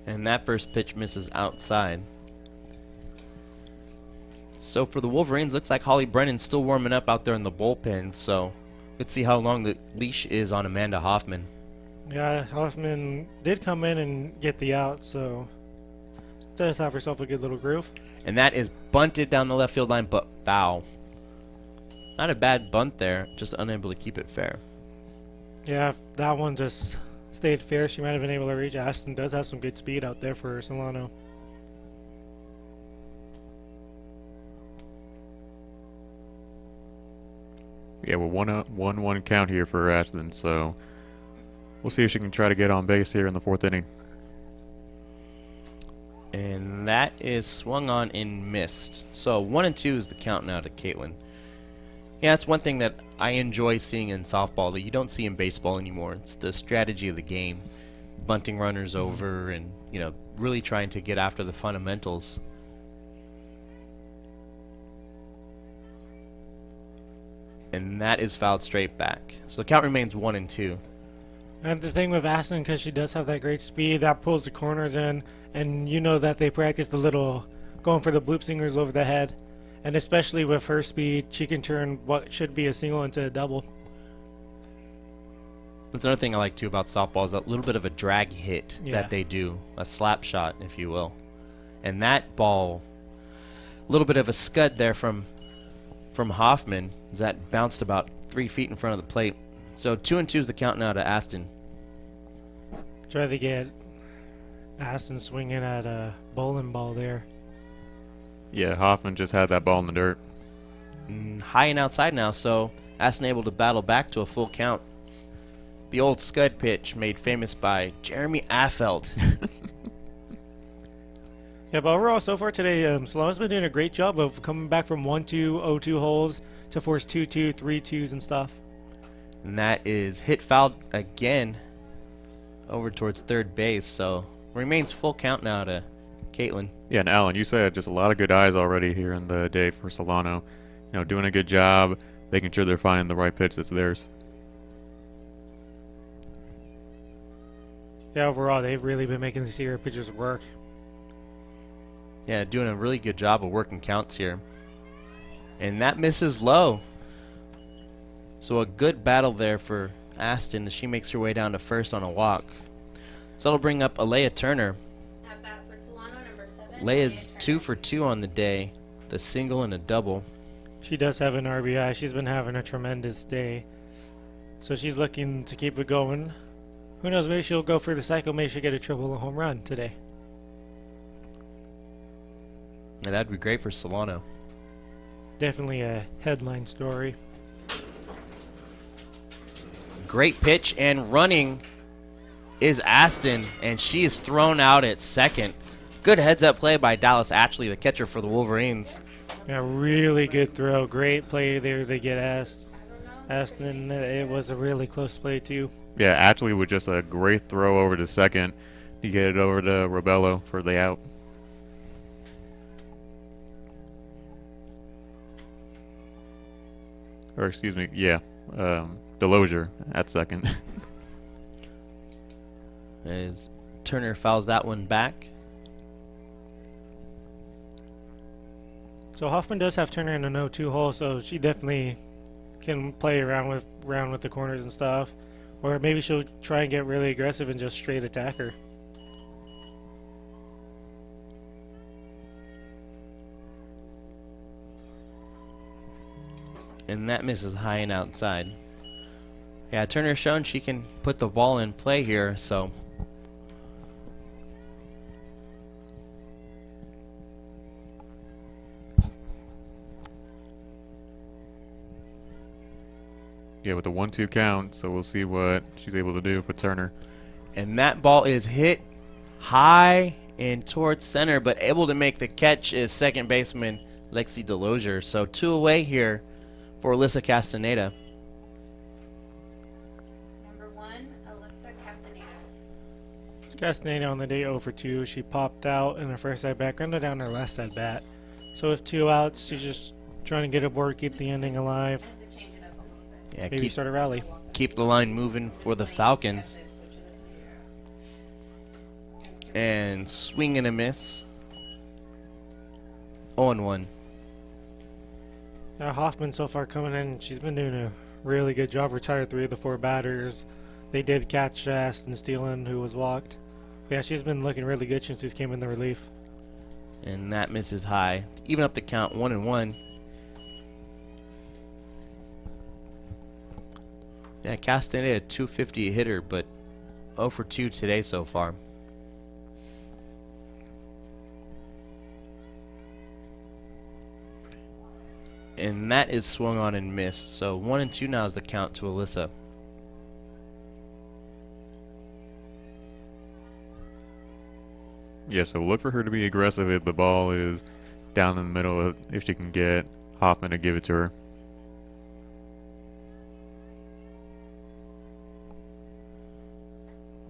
And that first pitch misses outside. So for the Wolverines, looks like Holly Brennan's still warming up out there in the bullpen. So let's see how long the leash is on Amanda Hoffman. Yeah, Hoffman did come in and get the out, so does have herself a good little groove. And that is bunted down the left field line, but foul. Not a bad bunt there, just unable to keep it fair. Yeah, if that one just stayed fair, she might have been able to reach. Aston does have some good speed out there for Solano. Yeah, well, 1-1 count here for Ashton, so we'll see if she can try to get on base here in the fourth inning. And that is swung on and missed. So 1-2 is the count now to Caitlin. Yeah, that's one thing that I enjoy seeing in softball that you don't see in baseball anymore. It's the strategy of the game. bunting runners over and, really trying to get after the fundamentals. And that is fouled straight back. So the count remains 1-2. And the thing with Aston, because she does have that great speed, that pulls the corners in, and you know that they practice the little going for the bloop singers over the head. And especially with her speed, she can turn what should be a single into a double. That's another thing I like too about softball is that little bit of a drag hit that they do, a slap shot, if you will. And that ball, a little bit of a scud there from Hoffman, as that bounced about 3 feet in front of the plate. So 2-2 is the count now to Aston. Try to get Aston swinging at a bowling ball there. Yeah, Hoffman just had that ball in the dirt. High and outside now, so Aston able to battle back to a full count. The old scud pitch made famous by Jeremy Affeldt. Yeah, but overall, so far today, Solano's been doing a great job of coming back from 1-2, 0-2 holes to force 2-2, 3-2s and stuff. And that is hit fouled again over towards third base, so remains full count now to Caitlin. Yeah, and Alan, you said just a lot of good eyes already here in the day for Solano. Doing a good job, making sure they're finding the right pitch that's theirs. Yeah, overall, they've really been making the Sierra pitchers work. Yeah, doing a really good job of working counts here. And that misses low. So a good battle there for Aston as she makes her way down to first on a walk. So that'll bring up Alea Turner. At bat for Solano, number 7. Alea's 2 for 2 on the day, the single and a double. She does have an RBI. She's been having a tremendous day. So she's looking to keep it going. Who knows, maybe she'll go for the cycle. Maybe she'll get a triple and home run today. Yeah, that'd be great for Solano. Definitely a headline story. Great pitch and running is Aston, and she is thrown out at second. Good heads-up play by Dallas Ashley, the catcher for the Wolverines. Yeah, really good throw. Great play there. They get Aston. It was a really close play, too. Yeah, actually with just a great throw over to second. You get it over to Robello for the out. Or excuse me, yeah, Delosier at second. As Turner fouls that one back. So Hoffman does have Turner in a 0-2 hole, so she definitely can play around with the corners and stuff. Or maybe she'll try and get really aggressive and just straight attack her. And that misses high and outside. Yeah, Turner's shown she can put the ball in play here, so. Yeah, with the 1-2 count, so we'll see what she's able to do with Turner. And that ball is hit high and towards center, but able to make the catch is second baseman Lexi Delosier. So 2 away here for Alyssa Castaneda. Number 1, Alyssa Castaneda. Castaneda on the day 0-2. She popped out in her first at bat, grounded down her last at bat. So with 2 outs, she's just trying to get aboard, keep the inning alive. Yeah, Maybe start a rally. Keep the line moving for the Falcons. And swing and a miss. 0-1. Hoffman so far coming in, she's been doing a really good job. Retired 3 of the 4 batters. They did catch Aston Steelan, who was walked. Yeah, she's been looking really good since she's came in the relief. And that misses high. Even up the count, 1-1. Yeah, Castaneda, a 250 hitter, but 0-2 today so far. And that is swung on and missed. So 1-2 now is the count to Alyssa. Yeah, so look for her to be aggressive if the ball is down in the middle, if she can get Hoffman to give it to her.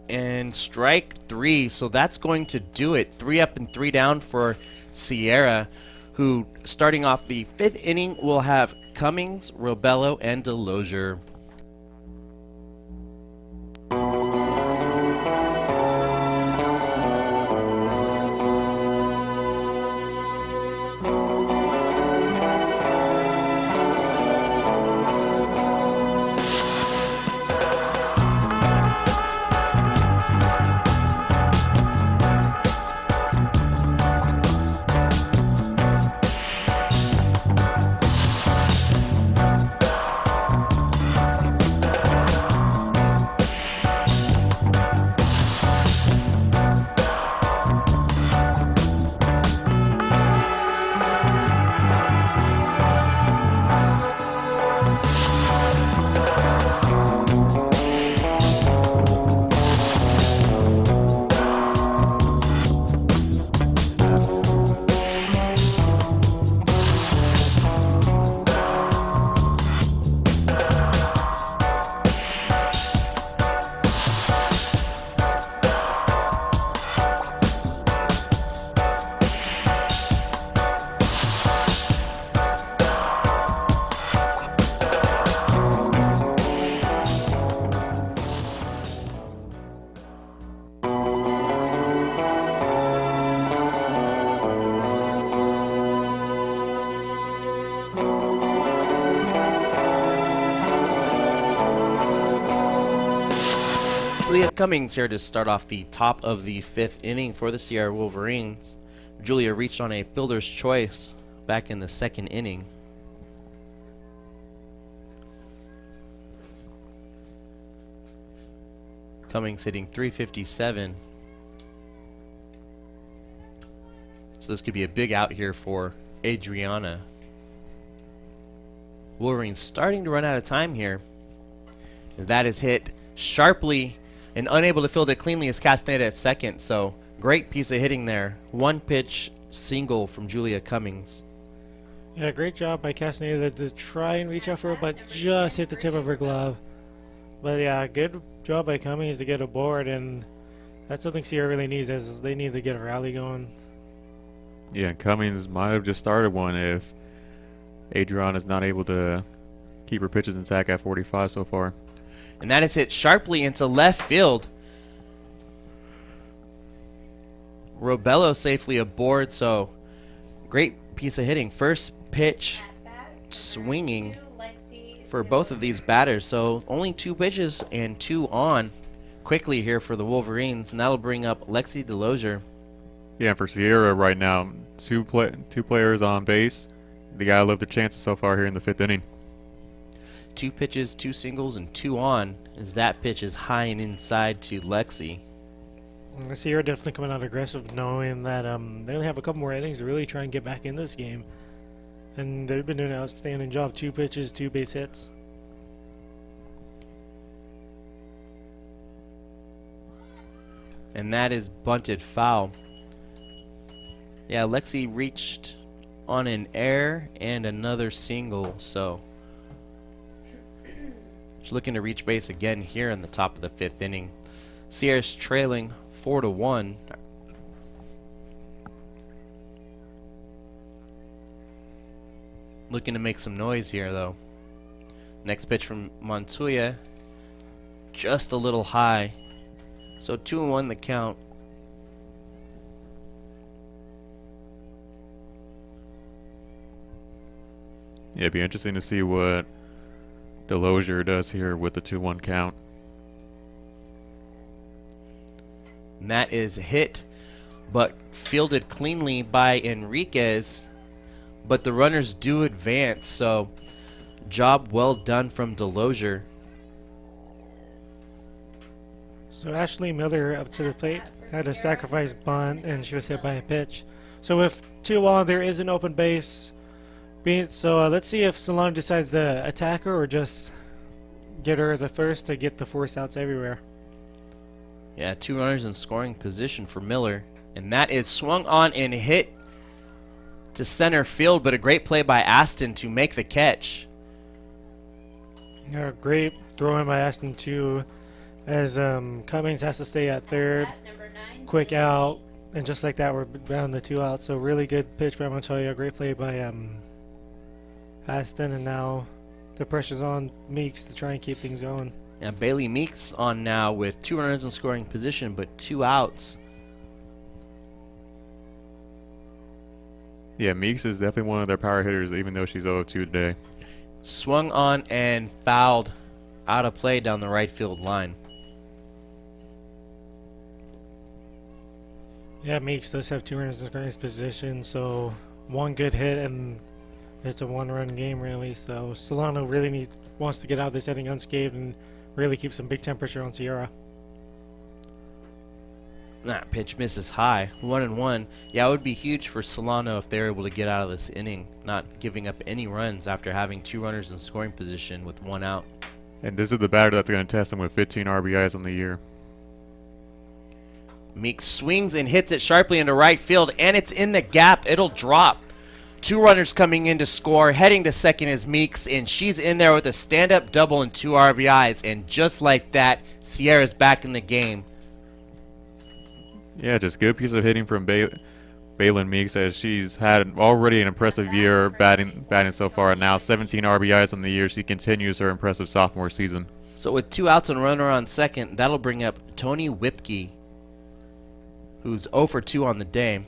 And strike 3. So that's going to do it. 3 up and 3 down for Sierra, who starting off the 5th inning will have Cummings, Robello, and Delosier. Julia Cummings here to start off the top of the 5th inning for the Sierra Wolverines. Julia reached on a fielder's choice back in the 2nd inning. Cummings hitting .357. So this could be a big out here for Adriana. Wolverines starting to run out of time here. That is hit sharply and unable to field it cleanly is Castaneda at second. So great piece of hitting there. 1 pitch single from Julia Cummings. Yeah, great job by Castaneda to try and reach out for it, but just hit the tip of her glove. But yeah, good job by Cummings to get aboard, and that's something Sierra really needs, as they need to get a rally going. Yeah, Cummings might have just started one if Adriana is not able to keep her pitches intact at 45 so far. And that is hit sharply into left field. Robello safely aboard, so great piece of hitting. First pitch swinging for both of these batters. So only 2 pitches and 2 on quickly here for the Wolverines, and that'll bring up Lexi Delosier. Yeah, for Sierra right now, two players on base. They got to live their chances so far here in the 5th inning. 2 pitches, 2 singles, and 2 on, as that pitch is high and inside to Lexi. Sierra definitely coming out aggressive, knowing that they only have a couple more innings to really try and get back in this game. And they've been doing an outstanding job. 2 pitches, 2 base hits. And that is bunted foul. Yeah, Lexi reached on an error and another single, so she's looking to reach base again here in the top of the 5th inning. Sierra's trailing 4-1. Looking to make some noise here, though. Next pitch from Montoya, just a little high. So 2-1 the count. Yeah, it'd be interesting to see what Delosier does here with the 2-1 count. And that is hit, but fielded cleanly by Enriquez. But the runners do advance, so job well done from Delosier. So Ashley Miller up to the plate, had a sacrifice bunt, and she was hit by a pitch. So with 2 on, there is an open base. So let's see if Solano decides to attack her or just get her the first to get the force outs everywhere. Yeah, 2 runners in scoring position for Miller. And that is swung on and hit to center field, but a great play by Aston to make the catch. Yeah, great throw in by Aston to as Cummings has to stay at third. Number 9, Quick Bailey out, Meeks. and just like that, we're down to 2 outs. So really good pitch by Montoya. Great play by Aston, and now the pressure's on Meeks to try and keep things going. And Bailey Meeks on now with 2 runners in scoring position, but 2 outs. Yeah, Meeks is definitely one of their power hitters, even though she's 0-2 today. Swung on and fouled out of play down the right field line. Yeah, Meeks does have 2 runners in scoring position, so 1 good hit, and it's a 1-run game, really. So Solano really wants to get out of this inning unscathed and really keep some big temperature on Sierra. That pitch misses high. 1-1. Yeah, it would be huge for Solano if they're able to get out of this inning, not giving up any runs after having 2 runners in scoring position with 1 out. And this is the batter that's going to test them with 15 RBIs on the year. Meeks swings and hits it sharply into right field, and it's in the gap. It'll drop. 2 runners coming in to score. Heading to second is Meeks, and she's in there with a stand-up double and 2 RBIs. And just like that, Sierra's back in the game. Yeah, just good piece of hitting from Bailyn Meeks, as she's had already an impressive year batting so far. And now 17 RBIs on the year. She continues her impressive sophomore season. So with 2 outs and a runner on second, that'll bring up Tony Whipke, who's 0 for 2 on the day.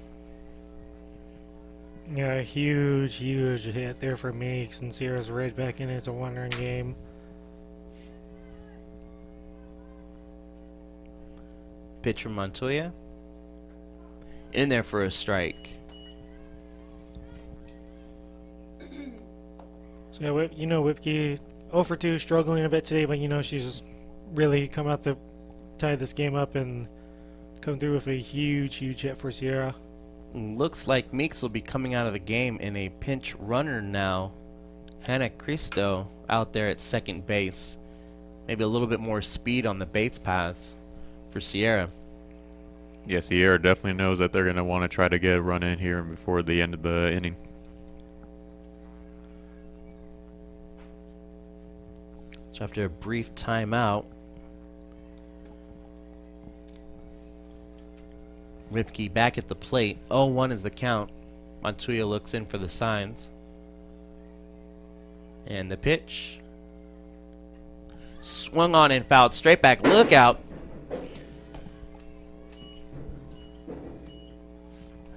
Yeah, huge hit there for Meeks, and Sierra's right back in. It's a 1-run game. Pitch from Montoya. In there for a strike. So yeah, Whipke 0 for 2, struggling a bit today, but she's really come out to tie this game up and come through with a huge hit for Sierra. Looks like Meeks will be coming out of the game in a pinch runner now. Hannah Cristo out there at second base. Maybe a little bit more speed on the base paths for Sierra. Yeah, Sierra definitely knows that they're going to want to try to get a run in here before the end of the inning. So after a brief timeout, Whipke back at the plate. 0-1 is the count. Montoya looks in for the signs. And the pitch. Swung on and fouled straight back. Look out.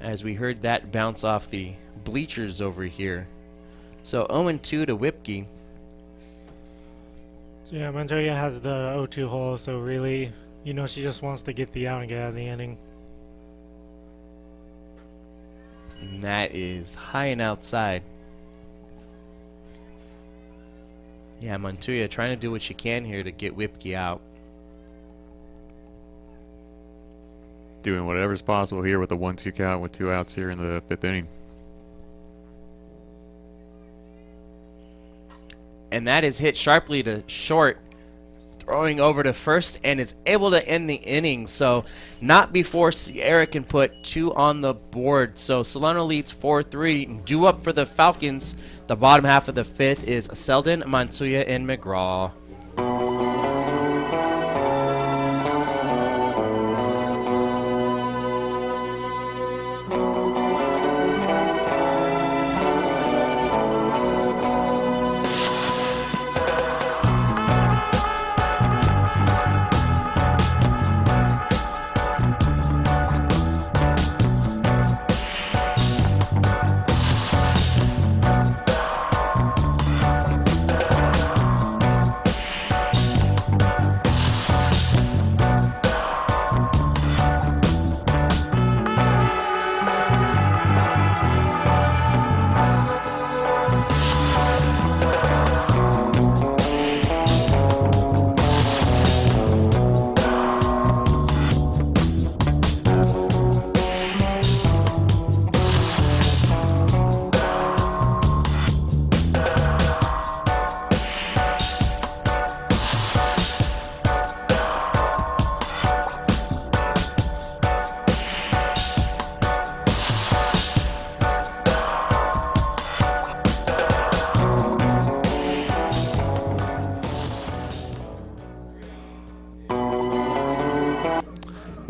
As we heard that bounce off the bleachers over here. So 0-2 to Whipke. So yeah, Montoya has the 0-2 hole, so really, she just wants to get the out and get out of the inning. And that is high and outside. Yeah, Montoya trying to do what she can here to get Whipke out. Doing whatever's possible here with a 1-2 count with 2 outs here in the 5th inning. And that is hit sharply to short, throwing over to first, and is able to end the inning. So not before Sierra can put 2 on the board. So Solano leads 4-3. Due up for the Falcons. The bottom half of the 5th is Selden, Montoya, and McGraw.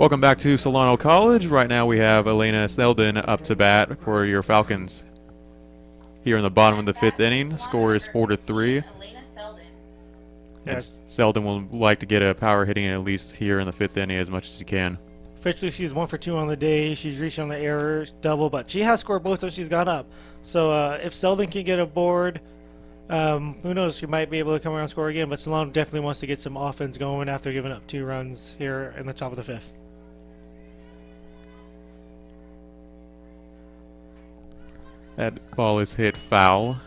Welcome back to Solano College. Right now we have Elena Selden up to bat for your Falcons. Here in the bottom of the 5th inning, score is 4-3. Elena Selden. And Selden will like to get a power hitting at least here in the 5th inning as much as she can. Officially, she's 1 for 2 on the day. She's reached on the error double, but she has scored both times she's got up. So if Selden can get aboard, who knows? She might be able to come around and score again. But Solano definitely wants to get some offense going after giving up 2 runs here in the top of the 5th. That ball is hit foul.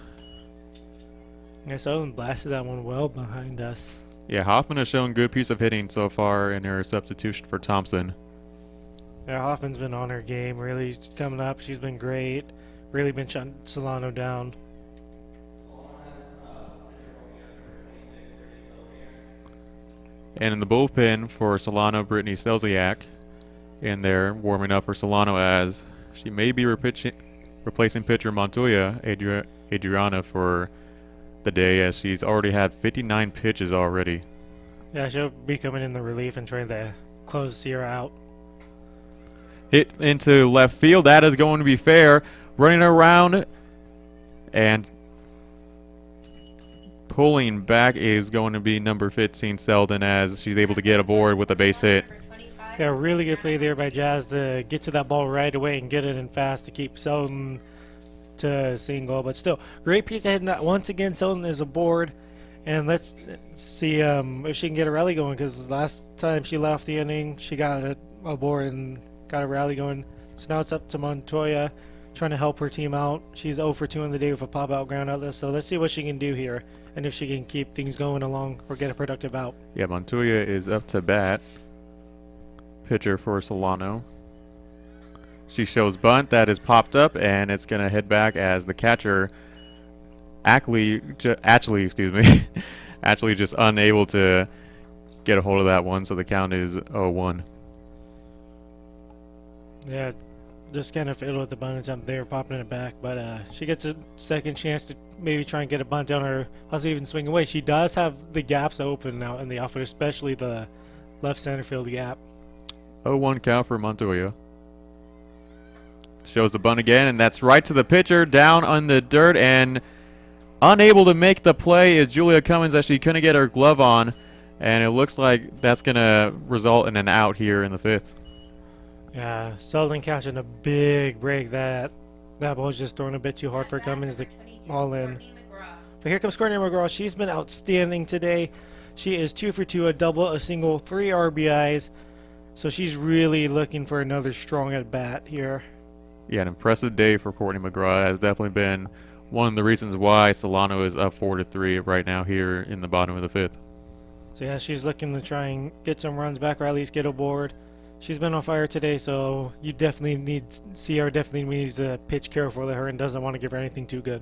Yeah, Selden blasted that one well behind us. Yeah, Hoffman has shown good piece of hitting so far in her substitution for Thompson. Yeah, Hoffman's been on her game, really coming up. She's been great. Really been shutting Solano down. And in the bullpen for Solano, Brittany Selziak in there warming up for Solano as she may be replacing pitcher Montoya, Adriana, for the day, as she's already had 59 pitches already. Yeah, she'll be coming in the relief and trying to close Sierra out. Hit into left field. That is going to be fair. Running around and pulling back is going to be number 15, Selden, as she's able to get aboard with a base hit. Yeah, really good play there by Jazz to get to that ball right away and get it in fast to keep Selden to single. But still, great piece of hitting. Once again, Selden is aboard. And let's see if she can get a rally going, because last time she left the inning, she got it aboard and got a rally going. So now it's up to Montoya trying to help her team out. She's 0 for 2 on the day with a pop-out ground outlet. So let's see what she can do here and if she can keep things going along or get a productive out. Yeah, Montoya is up to bat. Pitcher for Solano. She shows bunt. That is popped up, and it's going to head back as the catcher actually just unable to get a hold of that one, so the count is 0-1. Yeah, just kind of fiddled with the bunt attempt there, popping it back, but she gets a second chance to maybe try and get a bunt down or possibly even swing away. She does have the gaps open now in the outfield, especially the left center field gap. 0-1 count for Montoya. Shows the bunt again, and that's right to the pitcher, down on the dirt, and unable to make the play is Julia Cummins, as she couldn't get her glove on, and it looks like that's going to result in an out here in the 5th. Yeah, Selden catching a big break. That ball was just thrown a bit too hard for Cummins to haul in. But here comes Courtney McGraw. She's been outstanding today. She is 2 for 2, a double, a single, 3 RBIs. So she's really looking for another strong at bat here. Yeah, an impressive day for Courtney McGraw. Has definitely been one of the reasons why Solano is up 4-3 right now here in the bottom of the 5th. So yeah, she's looking to try and get some runs back or at least get aboard. She's been on fire today, so you definitely need Sierra definitely needs to pitch careful to her and doesn't want to give her anything too good.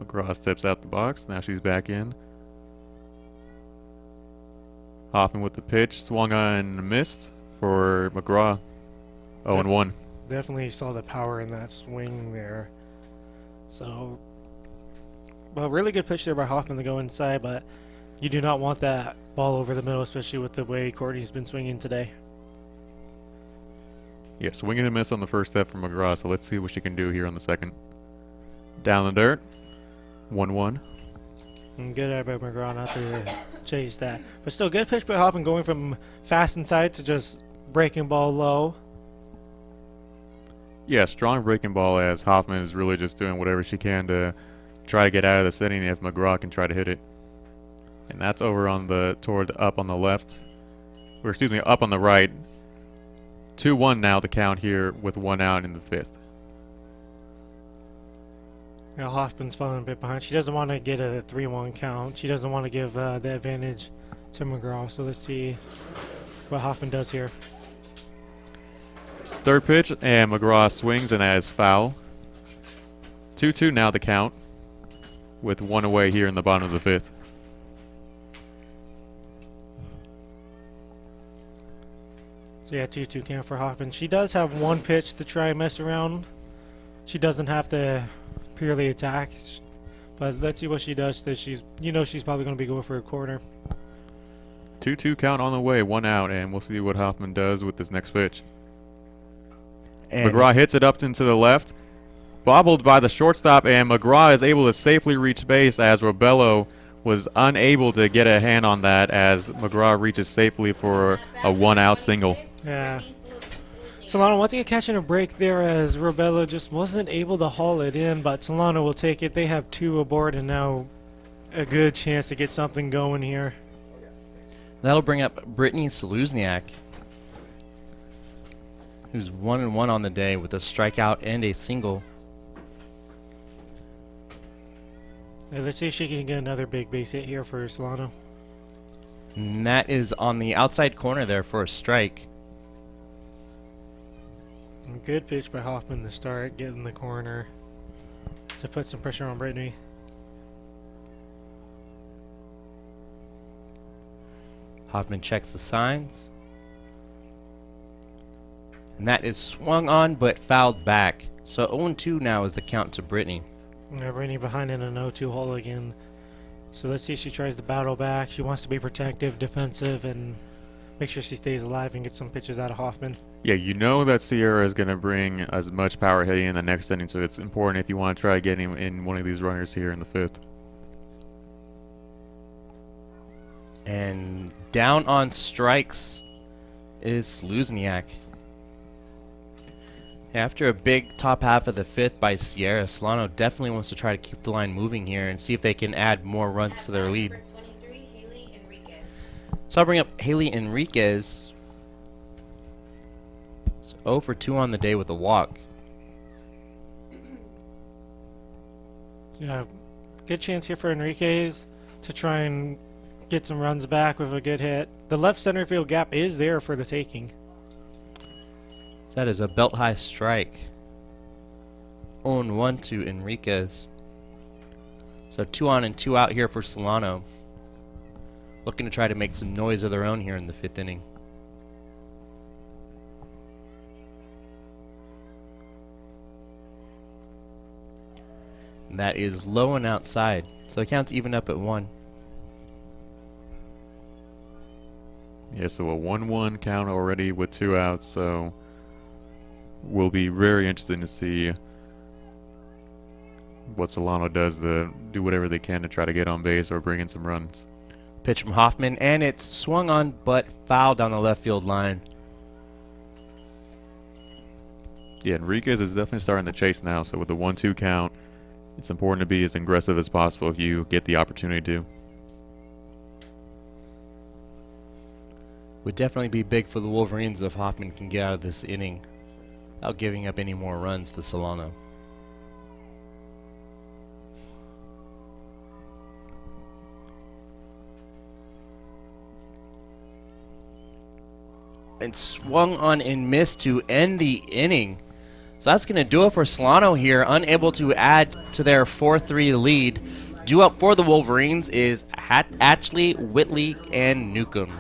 McGraw steps out the box. Now she's back in. Hoffman with the pitch, swung on and missed for McGraw. 0-1. Definitely saw the power in that swing there. So, well, really good pitch there by Hoffman to go inside, but you do not want that ball over the middle, especially with the way Courtney's been swinging today. Yeah, swing and a miss on the first step from McGraw, so let's see what she can do here on the second. Down the dirt. 1-1. And good at by McGraw not to chase that. But still, good pitch by Hoffman going from fast inside to just breaking ball low. Yeah, strong breaking ball, as Hoffman is really just doing whatever she can to try to get out of the setting if McGraw can try to hit it. And that's over on the up on the left. Or excuse me, up on the right. 2-1 now the count here with 1 out in the 5th. You know, Hoffman's falling a bit behind. She doesn't want to get a 3-1 count. She doesn't want to give the advantage to McGraw. So let's see what Hoffman does here. Third pitch, and McGraw swings, and that is foul. 2-2 now the count, with 1 away here in the bottom of the 5th. So yeah, 2-2 count for Hoffman. She does have 1 pitch to try and mess around. She doesn't have to purely attack, But let's see what she does. She's probably going to be going for a corner. 2-2 count on the way, 1 out, and we'll see what Hoffman does with this next pitch. And McGraw hits it up into the left, bobbled by the shortstop, and McGraw is able to safely reach base as Robello was unable to get a hand on that as McGraw reaches safely for a 1-out single. Yeah. Solano once again catching a break there as Robello just wasn't able to haul it in, but Solano will take it. They have 2 aboard and now a good chance to get something going here. that'll bring up Brittany Saluzniak, who's 1-1 on the day with a strikeout and a single. Let's see if she can get another big base hit here for Solano. And that is on the outside corner there for a strike. Good pitch by Hoffman to start, get in the corner to put some pressure on Brittany. Hoffman checks the signs. And that is swung on but fouled back. So 0-2 now is the count to Brittany. Yeah, Brittany behind in an 0-2 hole again. So let's see if she tries to battle back. She wants to be protective, defensive, and make sure she stays alive and get some pitches out of Hoffman. Yeah, you know that Sierra is going to bring as much power hitting in the next inning, so it's important if you want to try getting in one of these runners here in the 5th. And down on strikes is Saluzniak. After a big top half of the 5th by Sierra, Solano definitely wants to try to keep the line moving here and see if they can add more runs to their lead. So I'll bring up Haley Enriquez. So 0 for 2 on the day with a walk. Yeah, good chance here for Enriquez to try and get some runs back with a good hit. The left center field gap is there for the taking. So that is a belt high strike. 0-1 to Enriquez. So 2 on and 2 out here for Solano. Looking to try to make some noise of their own here in the 5th inning. And that is low and outside. So the count's even up at 1. Yeah, so a 1-1 count already with 2 outs, so will be very interesting to see what Solano does to do whatever they can to try to get on base or bring in some runs. Pitch from Hoffman, and it's swung on but fouled down the left field line. Yeah, Enriquez is definitely starting to chase now, so with the 1-2 count, it's important to be as aggressive as possible if you get the opportunity to. Would definitely be big for the Wolverines if Hoffman can get out of this inning without giving up any more runs to Solano. And swung on and missed to end the inning. So that's going to do it for Solano here, unable to add to their 4-3 lead. Due up for the Wolverines is Ashley, Whitley, and Newcomb.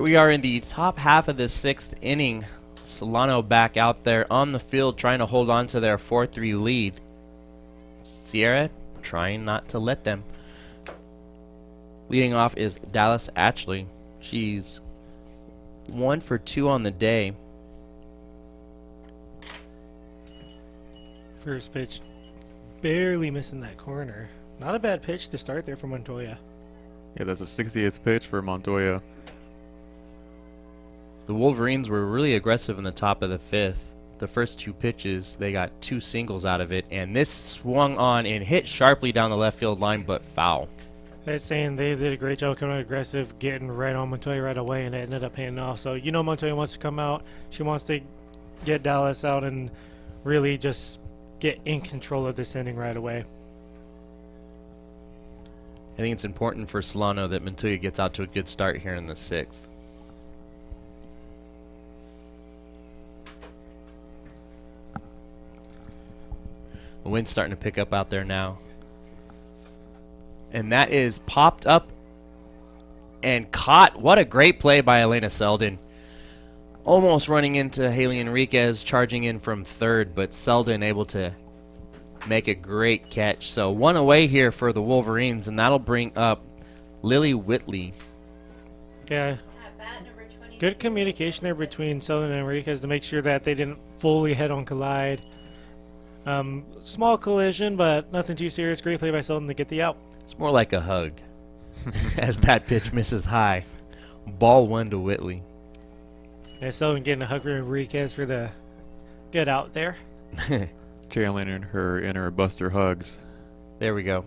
we are in the top half of the 6th inning. Solano back out there on the field trying to hold on to their 4-3 lead. Sierra trying not to let them. Leading off is Dallas Ashley. She's 1 for 2 on the day. First pitch, barely missing that corner. Not a bad pitch to start there for Montoya. Yeah, that's a 60th pitch for Montoya. The Wolverines were really aggressive in the top of the 5th. The first 2 pitches, they got 2 singles out of it, and this swung on and hit sharply down the left field line, but foul. They're saying they did a great job coming out aggressive, getting right on Montoya right away, and it ended up paying off. So you know Montoya wants to come out. She wants to get Dallas out and really just get in control of this inning right away. I think it's important for Solano that Montoya gets out to a good start here in the 6th. The wind's starting to pick up out there now. And that is popped up and caught. What a great play by Elena Selden. Almost running into Haley Enriquez, charging in from third, but Selden able to make a great catch. So 1 away here for the Wolverines, and that'll bring up Lily Whitley. Yeah. Good communication there between Selden and Enriquez to make sure that they didn't fully head-on collide. Small collision, but nothing too serious. Great play by Selden to get the out. It's more like a hug as that pitch misses high. Ball 1 to Whitley. Yeah, Selden getting a hug for Enriquez for the good out there. Channeling her inner Buster Hugs. There we go.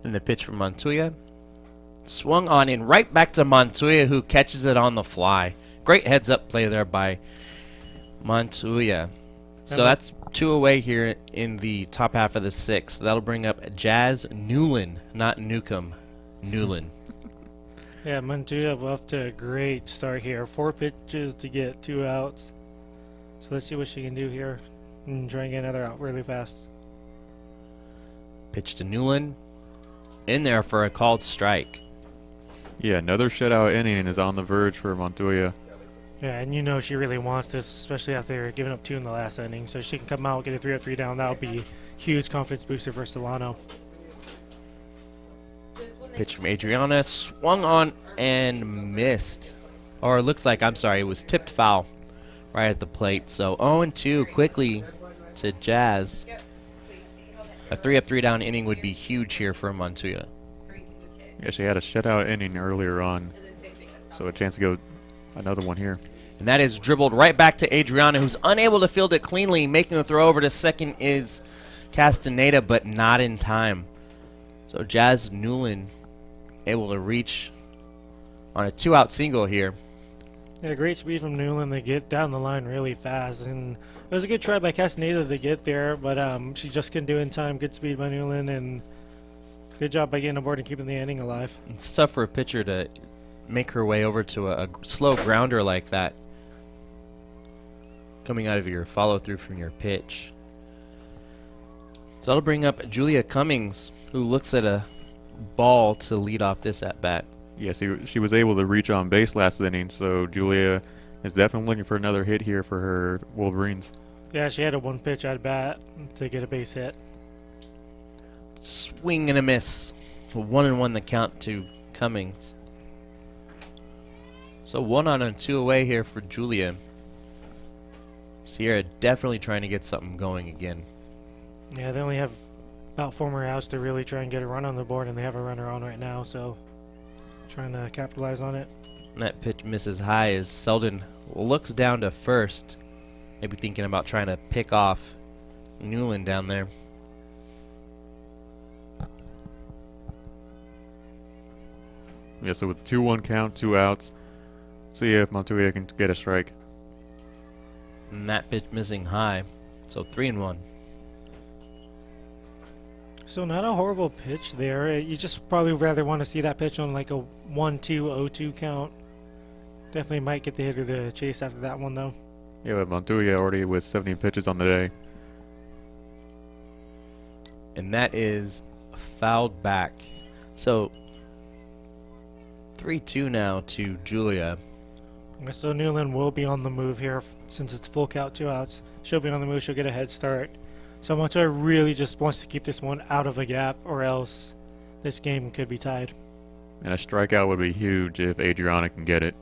And the pitch from Montoya. Swung on and right back to Montoya, who catches it on the fly. Great heads-up play there by Montoya. So that's 2 away here in the top half of the 6th. That'll bring up Jazz Newland, not Newcomb. Newland. Yeah, Montoya off to a great start here. 4 pitches to get 2 outs. So let's see what she can do here and try and get another out really fast. Pitch to Newland. In there for a called strike. Yeah, another shutout inning is on the verge for Montoya. Yeah, and you know she really wants this, especially after giving up 2 in the last inning. So she can come out, get a 3 up, 3 down. That would be huge confidence booster for Solano. Pitch from Adriana. Swung on and missed. Or it looks like, I'm sorry, it was tipped foul right at the plate. So 0-2 quickly to Jazz. A 3 up, 3 down inning would be huge here for Montoya. Yeah, she had a shutout inning earlier on, so a chance to go another one here. And that is dribbled right back to Adriana, who's unable to field it cleanly. Making the throw over to second is Castaneda, but not in time. So Jazz Newland able to reach on a 2-out single here. Yeah, great speed from Newland to get down the line really fast. And it was a good try by Castaneda to get there, but she just couldn't do it in time. Good speed by Newland, and good job by getting aboard and keeping the inning alive. It's tough for a pitcher to make her way over to a slow grounder like that, coming out of your follow-through from your pitch. So that'll bring up Julia Cummings, who looks at a ball to lead off this at-bat. Yes, she was able to reach on base last inning, so Julia is definitely looking for another hit here for her Wolverines. Yeah, she had a 1 pitch at bat to get a base hit. Swing and a miss. 1-1 the count to Cummings. So 1 on and 2 away here for Julia. Sierra definitely trying to get something going again. Yeah, they only have about 4 more outs to really try and get a run on the board, and they have a runner on right now, so trying to capitalize on it. And that pitch misses high as Selden looks down to first. Maybe thinking about trying to pick off Newland down there. Yeah, so with 2-1 count, 2 outs, see if Montoya can get a strike. And that pitch missing high. So 3-1. So not a horrible pitch there. You just probably rather want to see that pitch on like a 1-2, 0-2 count. Definitely might get the hitter to chase after that one, though. Yeah, but Montoya already with 70 pitches on the day. And that is fouled back. So 3-2 now to Julia. So Newland will be on the move here since it's full count, 2 outs. She'll be on the move. She'll get a head start. So Montoya really just wants to keep this one out of a gap, or else this game could be tied. And a strikeout would be huge if Adriana can get it.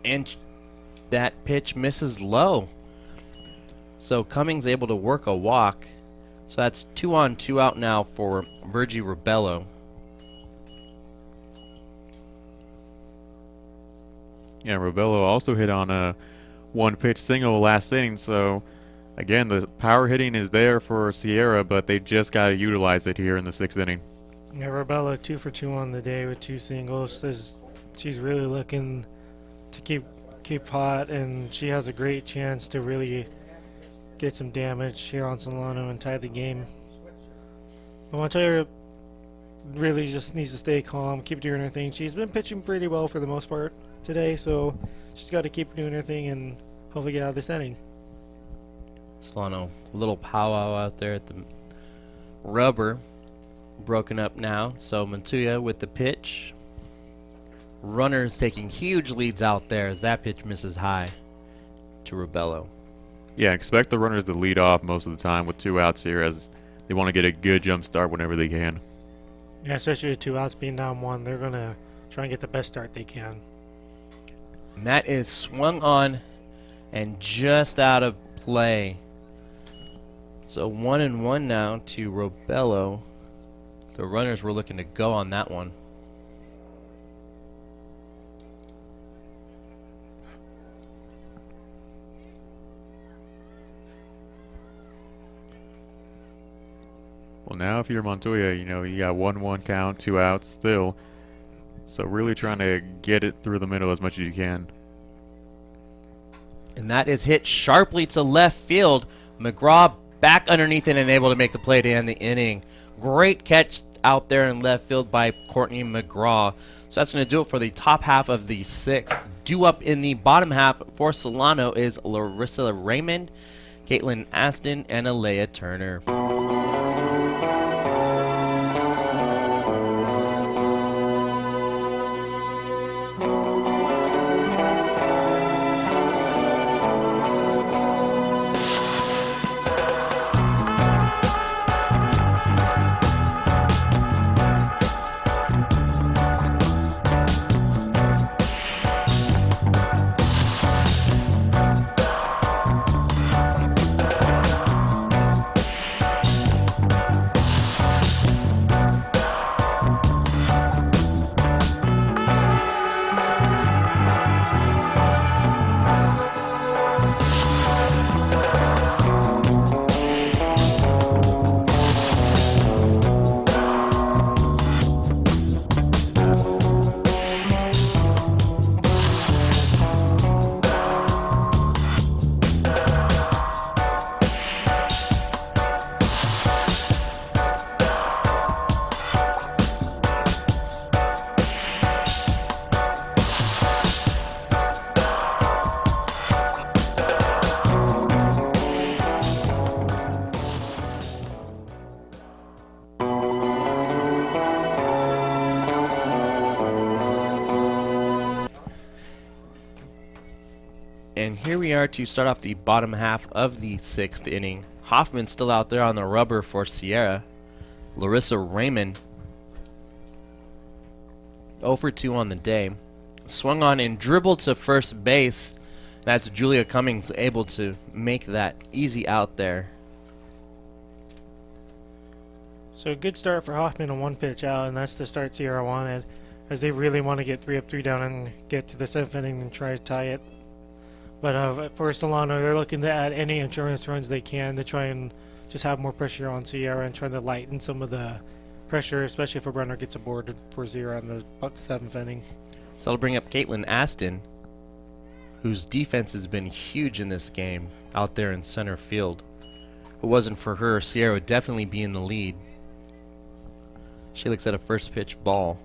And that pitch misses low. So Cummings able to work a walk. So that's 2 on, 2 out now for Virgie Rebello. Yeah, Rebello also hit on a one-pitch single last inning. So, again, the power hitting is there for Sierra, but they just got to utilize it here in the 6th inning. Yeah, Rebella 2 for 2 on the day with 2 singles. She's really looking to keep hot, and she has a great chance to really get some damage here on Solano and tie the game. I want to tell her really just needs to stay calm, keep doing her thing. She's been pitching pretty well for the most part today, so she's got to keep doing her thing and hopefully get out of this inning. Solano, a little powwow out there at the rubber. Broken up now, so Montoya with the pitch. Runners taking huge leads out there as that pitch misses high to Rebello. Yeah, expect the runners to lead off most of the time with 2 outs here, as they want to get a good jump start whenever they can. Yeah, especially with 2 outs being down 1, they're going to try and get the best start they can. And that is swung on and just out of play. So 1-1 now to Rebello. The runners were looking to go on that one. Well, now if you're Montoya, you got 1-1 count, 2 outs still. So really trying to get it through the middle as much as you can. And that is hit sharply to left field. McGraw back underneath it and able to make the play to end the inning. Great catch out there in left field by Courtney McGraw. So that's going to do it for the top half of the 6th. Due up in the bottom half for Solano is Larissa Raymond, Caitlin Aston, and Alea Turner. And here we are to start off the bottom half of the 6th inning. Hoffman still out there on the rubber for Sierra. Larissa Raymond 0 for 2 on the day. Swung on and dribbled to first base. That's Julia Cummings able to make that easy out there. So a good start for Hoffman on 1 pitch out, and that's the start Sierra wanted, as they really want to get 3 up, 3 down and get to the 7th inning and try to tie it. But for Solano, they're looking to add any insurance runs they can to try and just have more pressure on Sierra and trying to lighten some of the pressure, especially if a runner gets aboard for 0 on the 7th inning. So I'll bring up Caitlin Aston, whose defense has been huge in this game out there in center field. If it wasn't for her, Sierra would definitely be in the lead. She looks at a first pitch ball.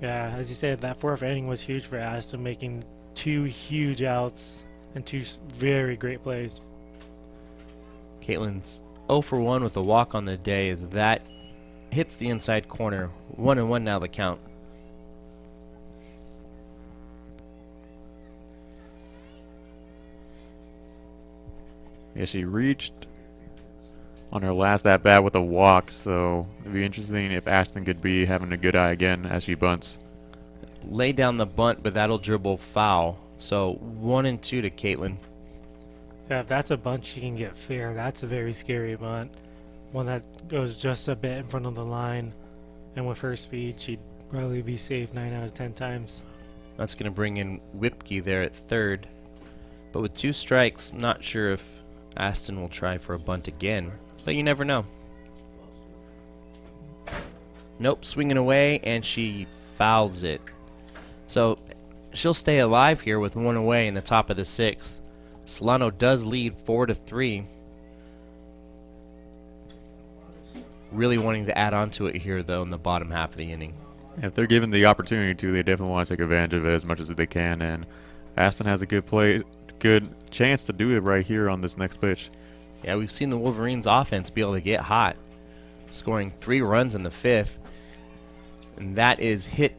Yeah, as you said, that 4th inning was huge for Aston, making 2 huge outs and 2 very great plays. Caitlin's 0 for 1 with a walk on the day as that hits the inside corner. 1-1 now the count. Yeah, she reached on her last at bat with a walk, so it'd be interesting if Ashton could be having a good eye again as she bunts. Lay down the bunt, but that'll dribble foul. So 1-2 to Caitlin. Yeah, if that's a bunt she can get fair, that's a very scary bunt. One that goes just a bit in front of the line, and with her speed, she'd probably be safe 9 out of 10 times. That's going to bring in Whipke there at third. But with 2 strikes, I'm not sure if Aston will try for a bunt again. But you never know. Nope, swinging away, and she fouls it. So she'll stay alive here with 1 away in the top of the 6th. Solano does lead 4-3. Really wanting to add on to it here, though, in the bottom half of the inning. If they're given the opportunity to, they definitely want to take advantage of it as much as they can. And Aston has a good chance to do it right here on this next pitch. Yeah, we've seen the Wolverines offense be able to get hot, scoring 3 runs in the 5th. And that is hit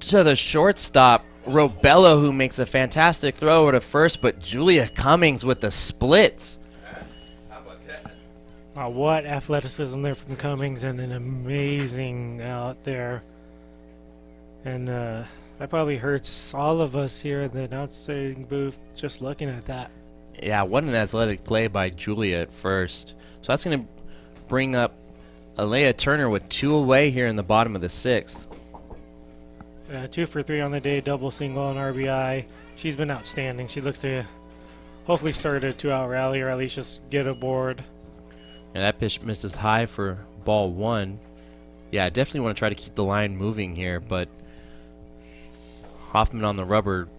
to the shortstop, Robello, who makes a fantastic throw over to first, but Julia Cummings with the splits. What athleticism there from Cummings, and an amazing out there. And that probably hurts all of us here in the announcing booth just looking at that. Yeah, what an athletic play by Julia at first. So that's going to bring up Alea Turner with 2 away here in the bottom of the 6th. 2 for 3 on the day, double, single, and RBI. She's been outstanding. She looks to hopefully start a 2-out rally, or at least just get aboard. And that pitch misses high for ball 1. Yeah, I definitely want to try to keep the line moving here, but Hoffman on the rubber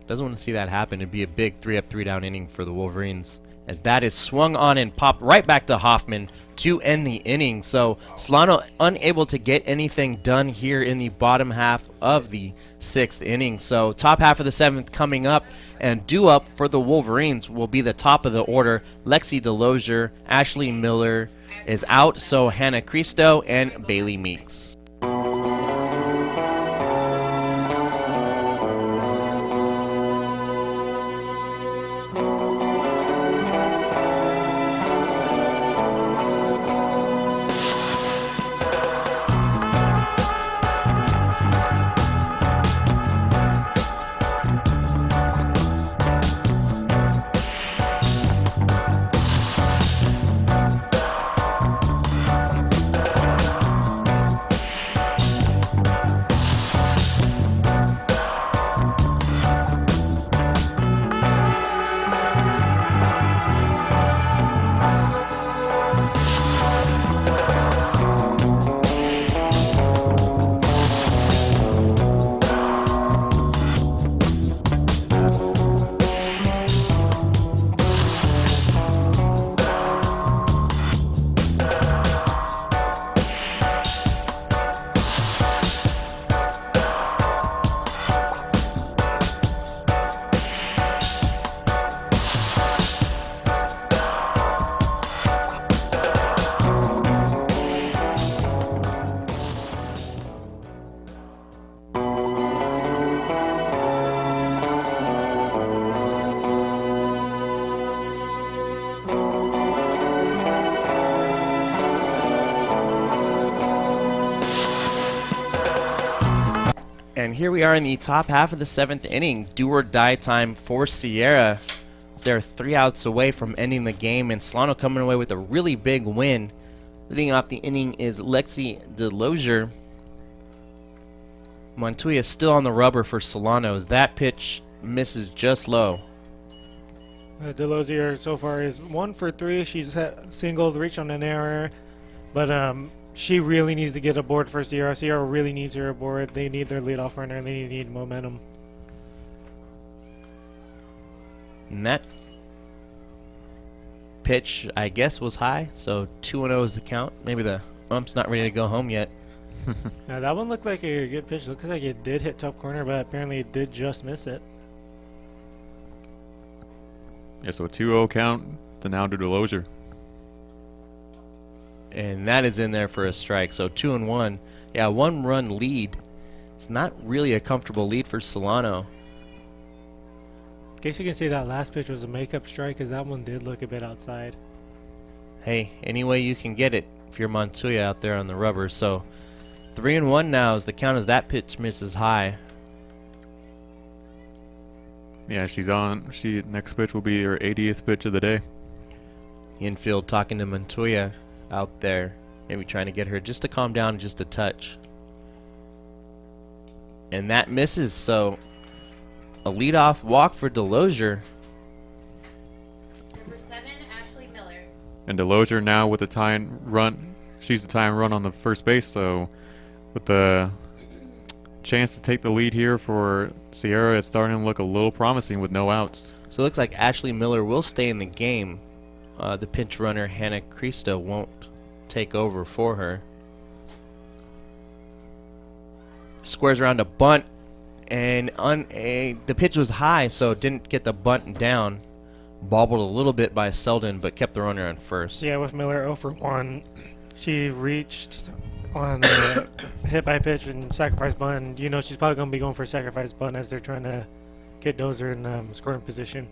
doesn't want to see that happen. It'd be a big 3-up, 3-down inning for the Wolverines, as that is swung on and popped right back to Hoffman to end the inning. So Solano unable to get anything done here in the bottom half of the 6th inning. So top half of the 7th coming up, and due up for the Wolverines will be the top of the order. Lexi Delosier, Ashley Miller is out, so Hannah Cristo and Bailey Meeks. And here we are in the top half of the 7th inning. Do or die time for Sierra. They're 3 outs away from ending the game, and Solano coming away with a really big win. Leading off the inning is Lexi Delosier. Montoya still on the rubber for Solano as that pitch misses just low. Delosier so far is 1 for 3. She's singled, reached on an error, but she really needs to get aboard for Sierra. Sierra really needs her aboard. They need their leadoff runner, and they need momentum. And that pitch, I guess, was high, so 2-0 is the count. Maybe the ump's not ready to go home yet. Now that one looked like a good pitch. Looks like it did hit top corner, but apparently it did just miss it. Yeah, so a 2-0 count to now to Delosier. And that is in there for a strike. So 2-1. Yeah, 1-run lead. It's not really a comfortable lead for Solano. I guess you can say that last pitch was a makeup strike because that one did look a bit outside. Hey, any way you can get it if you're Montoya out there on the rubber. So 3-1 now as the count as that pitch misses high. Yeah, she's on. Next pitch will be her 80th pitch of the day. Infield talking to Montoya out there, maybe trying to get her just to calm down just a touch. And that misses, so a leadoff walk for Delosier. Number 7, Ashley Miller. And Delosier now with the tying run. She's the tying run on the first base, so with the chance to take the lead here for Sierra, it's starting to look a little promising with no outs. So it looks like Ashley Miller will stay in the game. The pinch runner, Hannah Krista, won't take over for her. Squares around a bunt, and the pitch was high, so didn't get the bunt down. Bobbled a little bit by Selden, but kept the runner on first. Yeah, with Miller 0 for 1, she reached on the hit by pitch and sacrifice bunt. You know she's probably going to be going for a sacrifice bunt as they're trying to get Dozer in scoring position.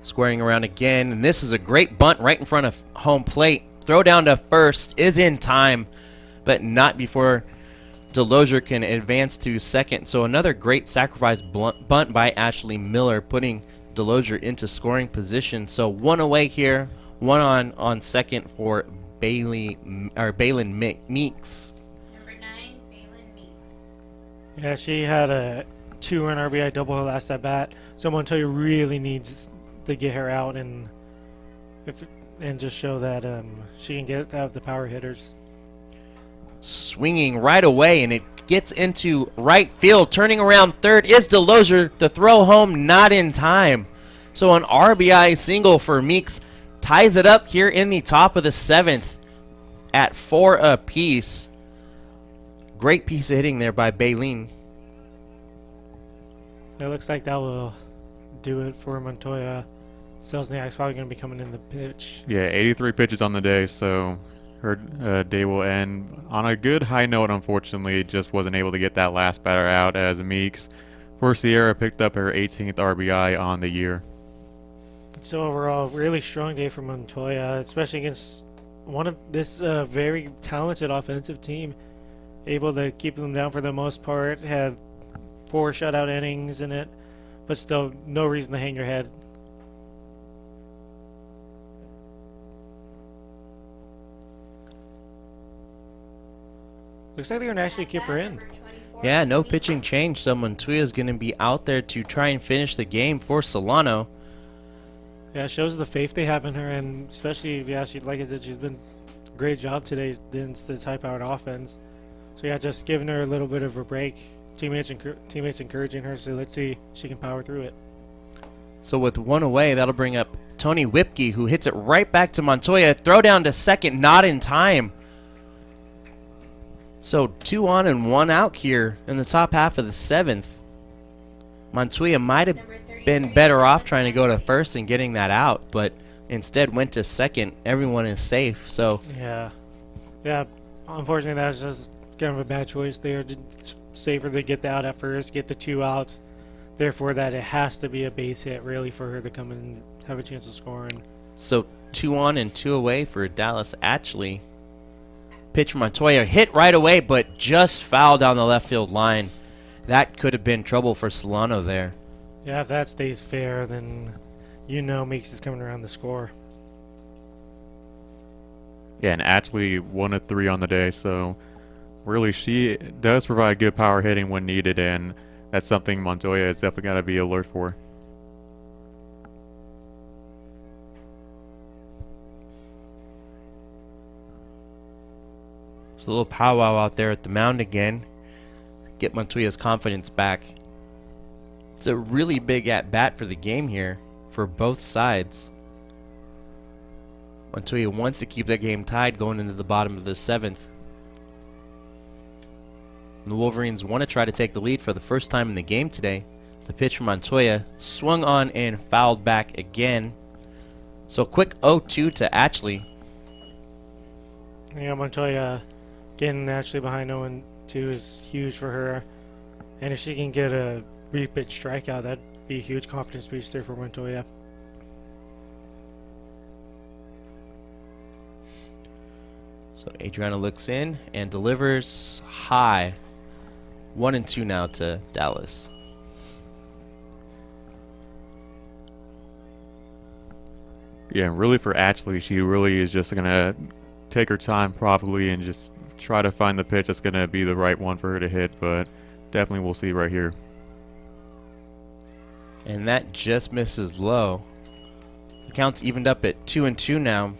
Squaring around again, and this is a great bunt right in front of home plate. Throw down to first is in time, but not before Delosier can advance to second. So another great sacrifice bunt by Ashley Miller, putting Delosier into scoring position. So one away here, one on second for Baylin Meeks. Number 9, Baylin Meeks. Yeah, she had a 2-run RBI double her last at bat. So Montoya really needs to get her out and just show that she can have the power hitters. Swinging right away, and it gets into right field. Turning around third is Delosier. The throw home not in time. So an RBI single for Meeks ties it up here in the top of the 7th at 4 apiece. Great piece of hitting there by Baylin. It looks like that will do it for Montoya. Selzniak's probably going to be coming in the pitch. Yeah, 83 pitches on the day, so her day will end on a good high note. Unfortunately, just wasn't able to get that last batter out as Meeks for Sierra picked up her 18th RBI on the year. So overall, really strong day for Montoya, especially against one of this very talented offensive team. Able to keep them down for the most part. Had 4 shutout innings in it, but still no reason to hang your head. Looks like they're going to actually keep her in. Yeah, no pitching change, so Montoya's going to be out there to try and finish the game for Solano. Yeah, it shows the faith they have in her, and especially, yeah, like I said, she's been a great job today against this high-powered offense. So, yeah, just giving her a little bit of a break. Teammates encouraging her, so let's see if she can power through it. So with 1 away, that'll bring up Tony Whipke, who hits it right back to Montoya. Throw down to second, not in time. So 2 on and 1 out here in the top half of the 7th. Montoya might have been better off trying to go to first and getting that out, but instead went to second. Everyone is safe, so. Yeah, unfortunately, that was just kind of a bad choice there. It's safer to get the out at first, get the 2 outs. Therefore, that it has to be a base hit, really, for her to come in and have a chance of scoring. So 2 on and 2 away for Dallas Atchley. Pitch from Montoya, hit right away, but just foul down the left field line. That could have been trouble for Solano there. Yeah, if that stays fair, then you know Meeks is coming around the score. Yeah, and Ashley 1 of 3 on the day, so really she does provide good power hitting when needed, and that's something Montoya is definitely got to be alert for. It's a little powwow out there at the mound again. Get Montoya's confidence back. It's a really big at-bat for the game here for both sides. Montoya wants to keep that game tied going into the bottom of the 7th. The Wolverines want to try to take the lead for the first time in the game today. It's the pitch from Montoya, swung on and fouled back again. So quick 0-2 to Atchley. Yeah, Montoya getting actually behind 0-2 is huge for her. And if she can get a re-pitch strikeout, that'd be a huge confidence booster for Montoya. So Adriana looks in and delivers high. 1-2 now to Dallas. Yeah, and really for Ashley, she really is just going to take her time properly and just try to find the pitch that's going to be the right one for her to hit, but definitely we'll see right here. And that just misses low. The count's evened up at 2-2 now.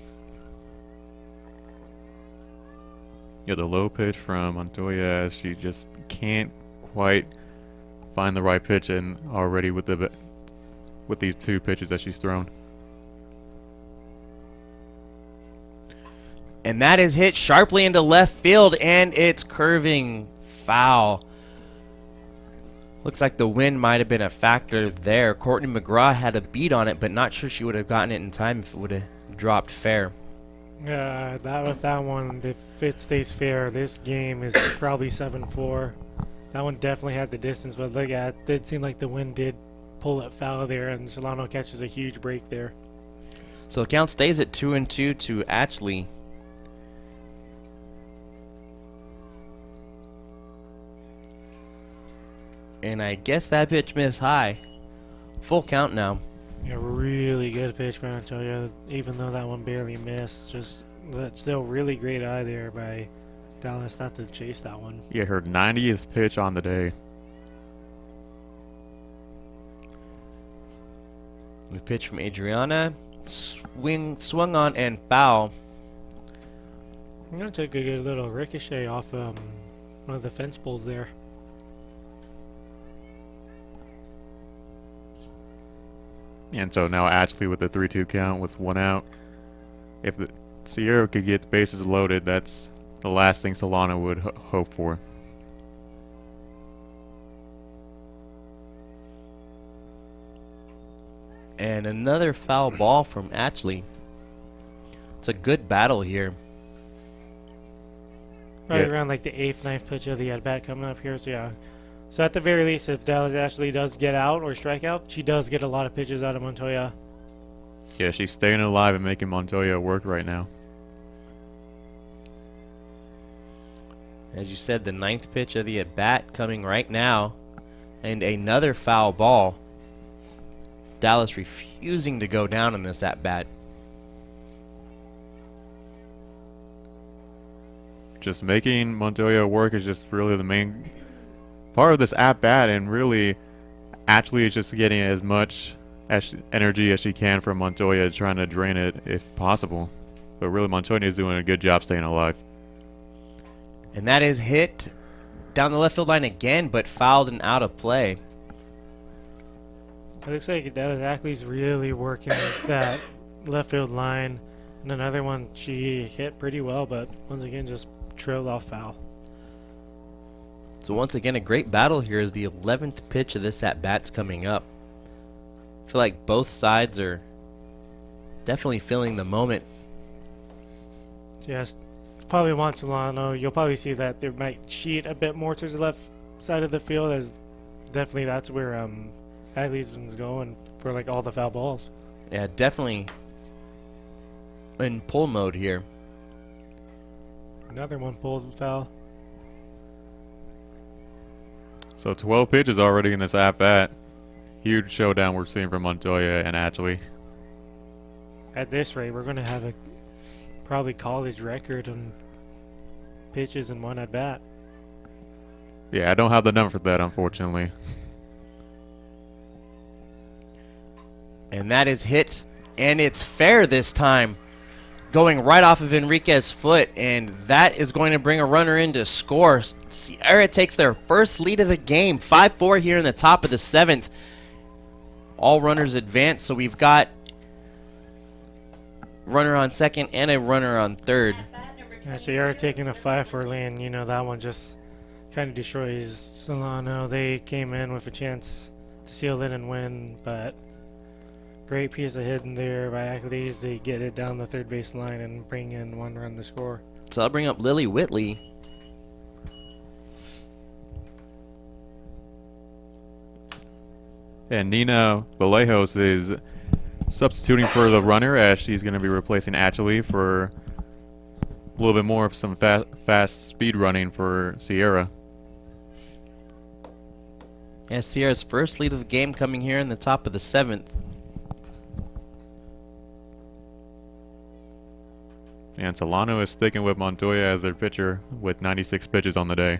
Yeah, the low pitch from Montoya, she just can't quite find the right pitch, and already with these two pitches that she's thrown. And that is hit sharply into left field, and it's curving foul. Looks like the wind might have been a factor there. Courtney McGraw had a beat on it, but not sure she would have gotten it in time if it would have dropped fair. Yeah, that one, if it stays fair, this game is probably 7-4. That one definitely had the distance, but look at it. Did seem like the wind did pull it foul there, and Solano catches a huge break there. So the count stays at 2-2 to Ashley. And I guess that pitch missed high. Full count now. Yeah, really good pitch by Montoya, even though that one barely missed. Just that's still really great eye there by Dallas not to chase that one. Yeah, her 90th pitch on the day. The pitch from Adriana. Swung on and foul. I'm going to take a good little ricochet off one of the fence poles there. And so now Ashley with the 3-2 count with one out. If the Sierra could get the bases loaded, that's the last thing Solano would hope for. And another foul ball from Ashley. It's a good battle here. Right around like the 8th, 9th pitch of the at-bat coming up here. So yeah. So at the very least, if Dallas Ashley does get out or strike out, she does get a lot of pitches out of Montoya. Yeah, she's staying alive and making Montoya work right now. As you said, the 9th pitch of the at-bat coming right now. And another foul ball. Dallas refusing to go down in this at-bat. Just making Montoya work is just really the main part of this at-bat, and really Ashley is just getting as much energy as she can from Montoya, trying to drain it if possible. But really Montoya is doing a good job staying alive. And that is hit down the left field line again, but fouled and out of play. It looks like Dallas Ashley's really working that left field line. And another one she hit pretty well, but once again just trailed off foul. So once again, a great battle here as the 11th pitch of this at-bat's coming up. I feel like both sides are definitely feeling the moment. Yes, probably want Solano. You'll probably see that they might cheat a bit more towards the left side of the field, as definitely that's where Agley's been going for like all the foul balls. Yeah, definitely in pull mode here. Another one pulled foul. So 12 pitches already in this at-bat. Huge showdown we're seeing from Montoya and Ashley. At this rate, we're going to have a probably college record on pitches in one at-bat. Yeah, I don't have the number for that, unfortunately. And that is hit, and it's fair this time. Going right off of Enriquez's foot, and that is going to bring a runner in to score. Sierra takes their first lead of the game, 5-4 here in the top of the 7th. All runners advance, so we've got runner on second and a runner on third. Yeah, Sierra taking a 5-4 lead, and you know that one just kind of destroys Solano. They came in with a chance to seal it and win, but great piece of hitting there by Achilles to get it down the third base line and bring in one run to score. So I'll bring up Lily Whitley. And Nina Vallejos is substituting for the runner as she's going to be replacing Ashley for a little bit more of some fast speed running for Sierra. Yeah, Sierra's first lead of the game coming here in the top of the 7th. And Solano is sticking with Montoya as their pitcher with 96 pitches on the day.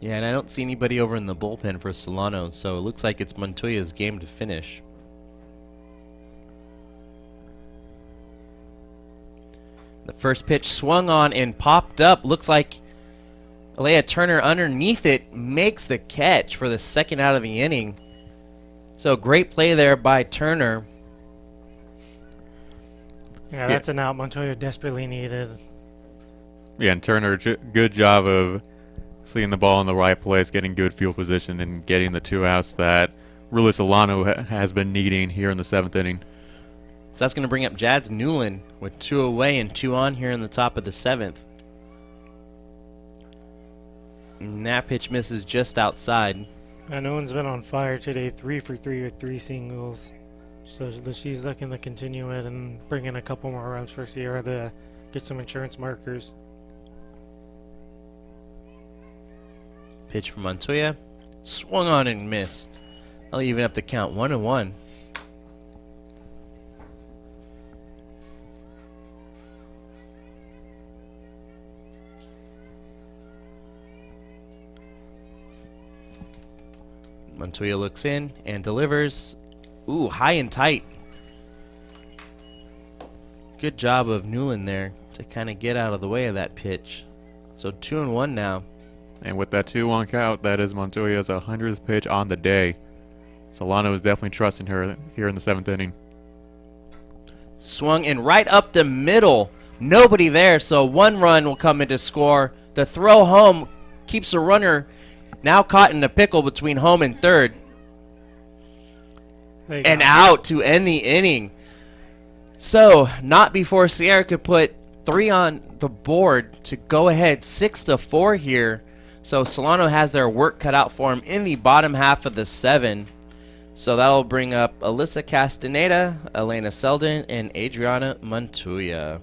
Yeah, and I don't see anybody over in the bullpen for Solano, so it looks like it's Montoya's game to finish. The first pitch swung on and popped up. Looks like Alea Turner underneath it makes the catch for the second out of the inning. So great play there by Turner. Yeah, that's an out Montoya desperately needed. Yeah, and Turner, good job of seeing the ball in the right place, getting good field position, and getting the 2 outs that really Solano has been needing here in the 7th inning. So that's going to bring up Jads Newland with 2 away and 2 on here in the top of the 7th. And that pitch misses just outside. And Owen's been on fire today, 3 for 3 with 3 singles. So she's looking to continue it and bring in a couple more runs for Sierra to get some insurance markers. Pitch from Montoya. Swung on and missed. I'll even up the count 1-1. Montoya looks in and delivers. Ooh, high and tight. Good job of Newland there to kind of get out of the way of that pitch. So 2-1 now. And with that 2-1 count, that is Montoya's 100th pitch on the day. Solano is definitely trusting her here in the 7th inning. Swung in right up the middle. Nobody there, so 1 run will come in to score. The throw home keeps a runner now caught in a pickle between home and third. And out to end the inning. So, not before Sierra could put 3 on the board to go ahead 6-4 here. So Solano has their work cut out for him in the bottom half of the 7. So that'll bring up Alyssa Castaneda, Elena Selden, and Adriana Montoya.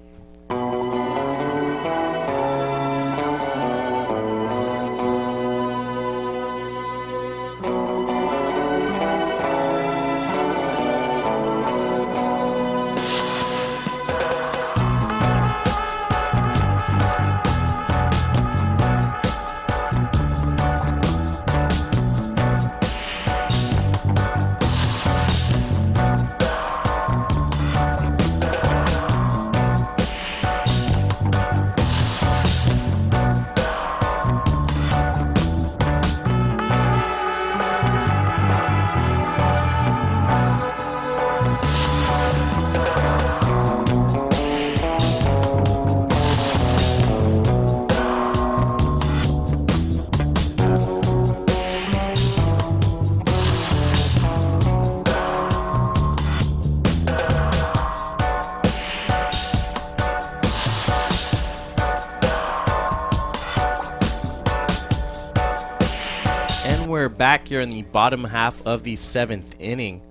We're back here in the bottom half of the 7th inning.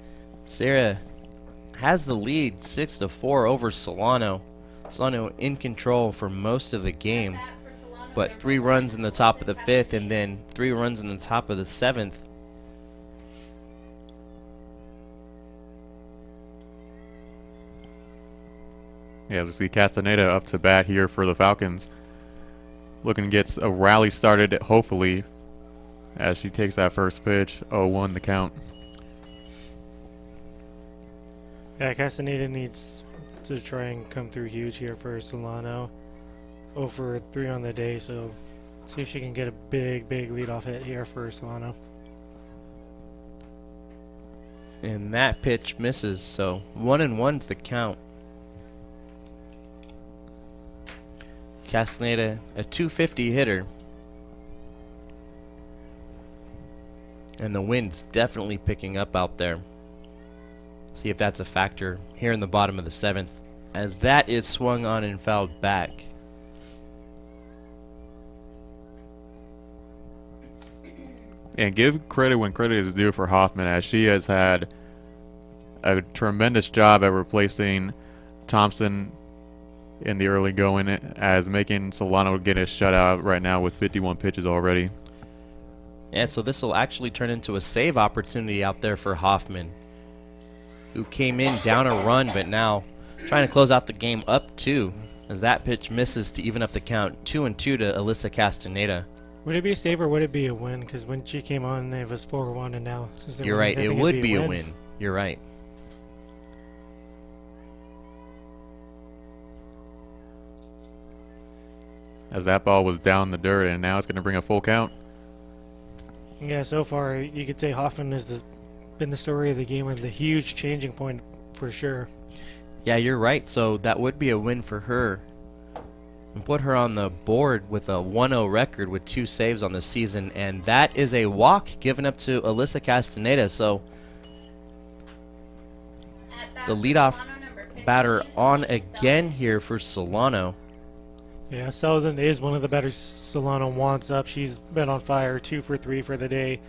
Sierra has the lead 6-4 over Solano. Solano in control for most of the game, but 3 runs in the top of the 5th and then 3 runs in the top of the 7th. Yeah, we see Castaneda up to bat here for the Falcons. Looking to get a rally started, hopefully, as she takes that first pitch. 0-1 the count. Yeah, Castaneda needs to try and come through huge here for Solano. 0 for 3 on the day, so see if she can get a big leadoff hit here for Solano. And that pitch misses, so 1-1's the count. Castaneda, a .250 hitter. And the wind's definitely picking up out there. See if that's a factor here in the bottom of the 7th. as that is swung on and fouled back. And give credit when credit is due for Hoffman, as she has had a tremendous job at replacing Thompson in the early going, as making Solano get a shutout right now with 51 pitches already. Yeah, so this will actually turn into a save opportunity out there for Hoffman, who came in down a run, but now trying to close out the game up 2, as that pitch misses to even up the count 2-2 to Alyssa Castaneda. Would it be a save or would it be a win? Because when she came on, it was 4-1, and now since they're You're right, winning, I it think would it'd be a win. You're right. As that ball was down the dirt, and now it's going to bring a full count. Yeah, so far you could say Hoffman has been the story of the game and the huge changing point for sure. Yeah, you're right. So that would be a win for her. And put her on the board with a 1-0 record with 2 saves on the season. And that is a walk given up to Alyssa Castaneda. So the leadoff batter on again here for Solano. Yeah, Selden is one of the better Solano wants up. She's been on fire, 2 for 3 for the day.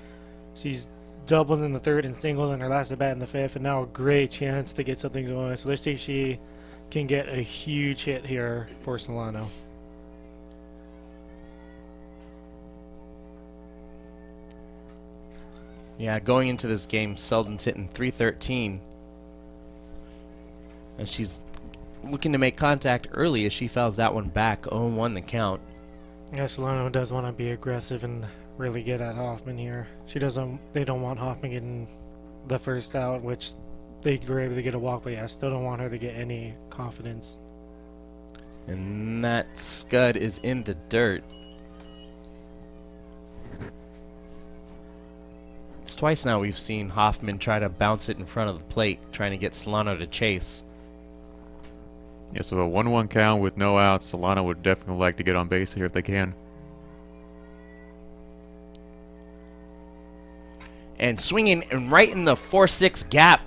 She's doubled in the third and singled in her last at bat in the fifth, and now a great chance to get something going. So let's see if she can get a huge hit here for Solano. Yeah, going into this game, Selden's hitting .313. And she's looking to make contact early as she fouls that one back. 0-1 the count. Yeah, Solano does want to be aggressive and really get at Hoffman here. They don't want Hoffman getting the first out, which they were able to get a walk, but yeah, still don't want her to get any confidence. And that scud is in the dirt. It's twice now we've seen Hoffman try to bounce it in front of the plate, trying to get Solano to chase. Yeah, so a 1-1 count with no outs. Solano would definitely like to get on base here if they can. And swinging and right in the 4-6 gap.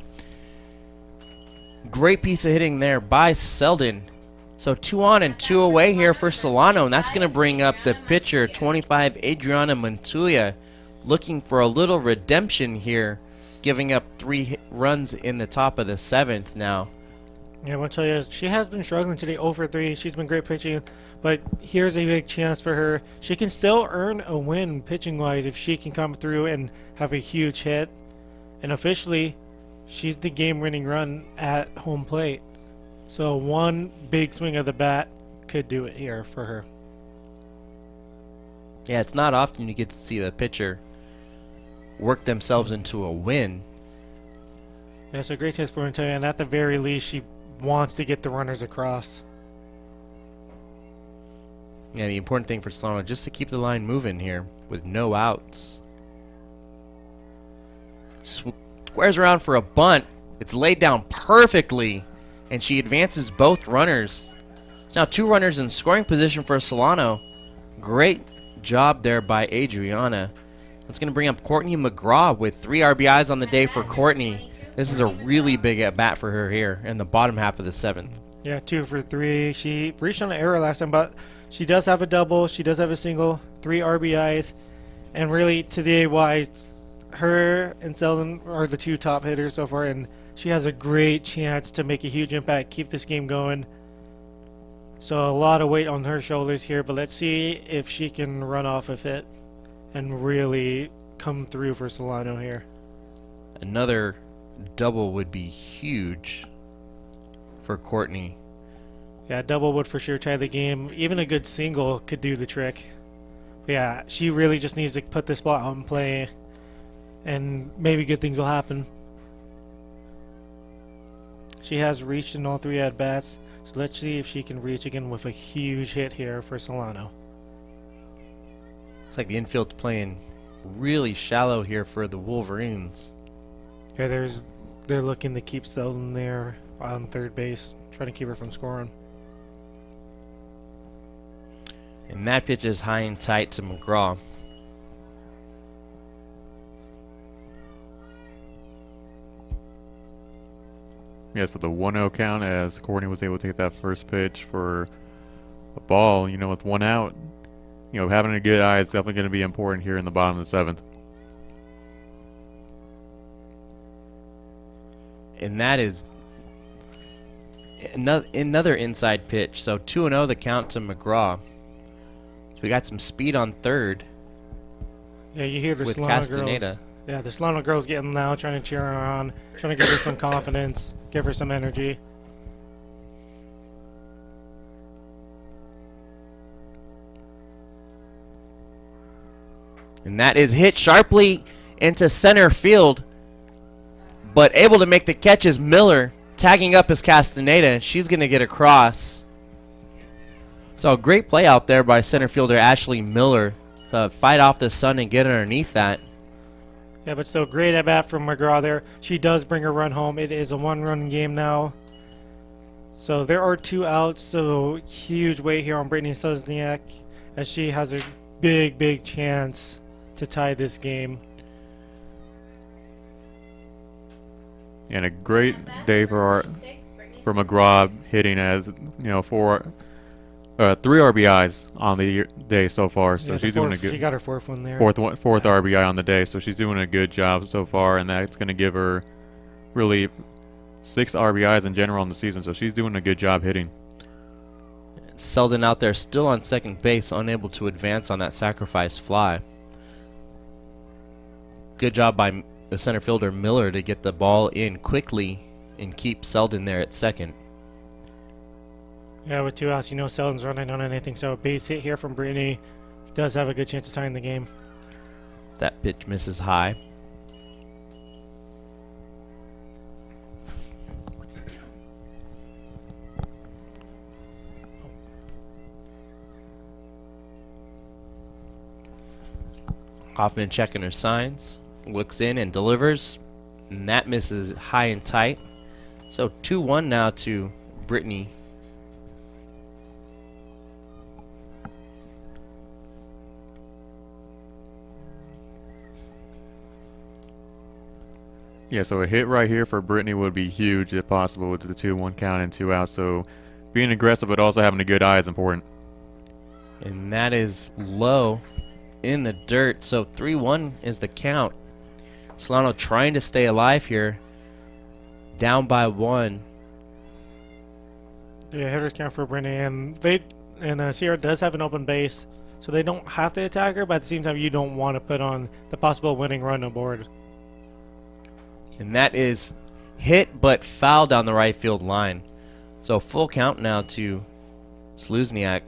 Great piece of hitting there by Selden. So 2 on and 2 away here for Solano, and that's going to bring up the pitcher, 25, Adriana Montoya, looking for a little redemption here, giving up 3 runs in the top of the 7th now. Yeah, Montoya, she has been struggling today, 0 for 3. She's been great pitching, but here's a big chance for her. She can still earn a win pitching-wise if she can come through and have a huge hit. And officially, she's the game-winning run at home plate. So one big swing of the bat could do it here for her. Yeah, it's not often you get to see the pitcher work themselves into a win. Yeah, so great chance for Montoya, and at the very least, she wants to get the runners across. Yeah, the important thing for Solano just to keep the line moving here with no outs. Squares around for a bunt. It's laid down perfectly, and she advances both runners. Now 2 runners in scoring position for Solano. Great job there by Adriana. That's going to bring up Courtney McGraw with 3 RBIs on the day for Courtney. This is a really big at-bat for her here in the bottom half of the 7th. Yeah, 2 for 3. She reached on an error last time, but she does have a double. She does have a single, 3 RBIs. And really, today-wise, her and Selden are the 2 top hitters so far, and she has a great chance to make a huge impact, keep this game going. So a lot of weight on her shoulders here, but let's see if she can run off of it and really come through for Solano here. Another double would be huge for Courtney. Yeah, double would for sure tie the game. Even a good single could do the trick. But yeah, she really just needs to put this spot on play, and maybe good things will happen. She has reached in all 3 at-bats, so let's see if she can reach again with a huge hit here for Solano. Looks like the infield's playing really shallow here for the Wolverines. Yeah, they're looking to keep Selden there on third base, trying to keep her from scoring. And that pitch is high and tight to McGraw. Yeah, so the 1-0 count as Courtney was able to take that first pitch for a ball. With one out, having a good eye is definitely going to be important here in the bottom of the 7th. And that is another inside pitch. So 2-0 the count to McGraw. So we got some speed on third. Yeah, you hear the with Solano Castaneda. girls. Yeah, the Solano girls getting loud, trying to cheer her on, trying to give her some confidence, give her some energy. And that is hit sharply into center field. But able to make the catch is Miller, tagging up as Castaneda. She's going to get across. So a great play out there by center fielder Ashley Miller to fight off the sun and get underneath that. Yeah, but still great at bat from McGraw there. She does bring a run home. It is a 1-run game now. So there are 2 outs, so huge weight here on Brittany Selzniak as she has a big chance to tie this game. And a great day for McGraw hitting as 3 RBIs on the day so far. So Yeah, she's doing a good. She got her 4th one there. Fourth RBI on the day, so she's doing a good job so far, and that's going to give her really 6 RBIs in general on the season. So she's doing a good job hitting. Selden out there still on second base, unable to advance on that sacrifice fly. Good job by the center fielder Miller to get the ball in quickly and keep Selden there at second. Yeah, with 2 outs, Selden's running on anything. So a base hit here from Brittany does have a good chance of tying the game. That pitch misses high. Hoffman checking her signs, looks in and delivers, and that misses high and tight. So 2-1 now to Brittany. Yeah, so a hit right here for Brittany would be huge if possible with the 2-1 count and 2 outs. So being aggressive but also having a good eye is important. And that is low in the dirt. So 3-1 is the count. Solano trying to stay alive here. Down by 1. Yeah, hitters count for Brittany, and Sierra does have an open base, so they don't have to attack her, but at the same time, you don't want to put on the possible winning run aboard. And that is hit but foul down the right field line. So full count now to Selzniak.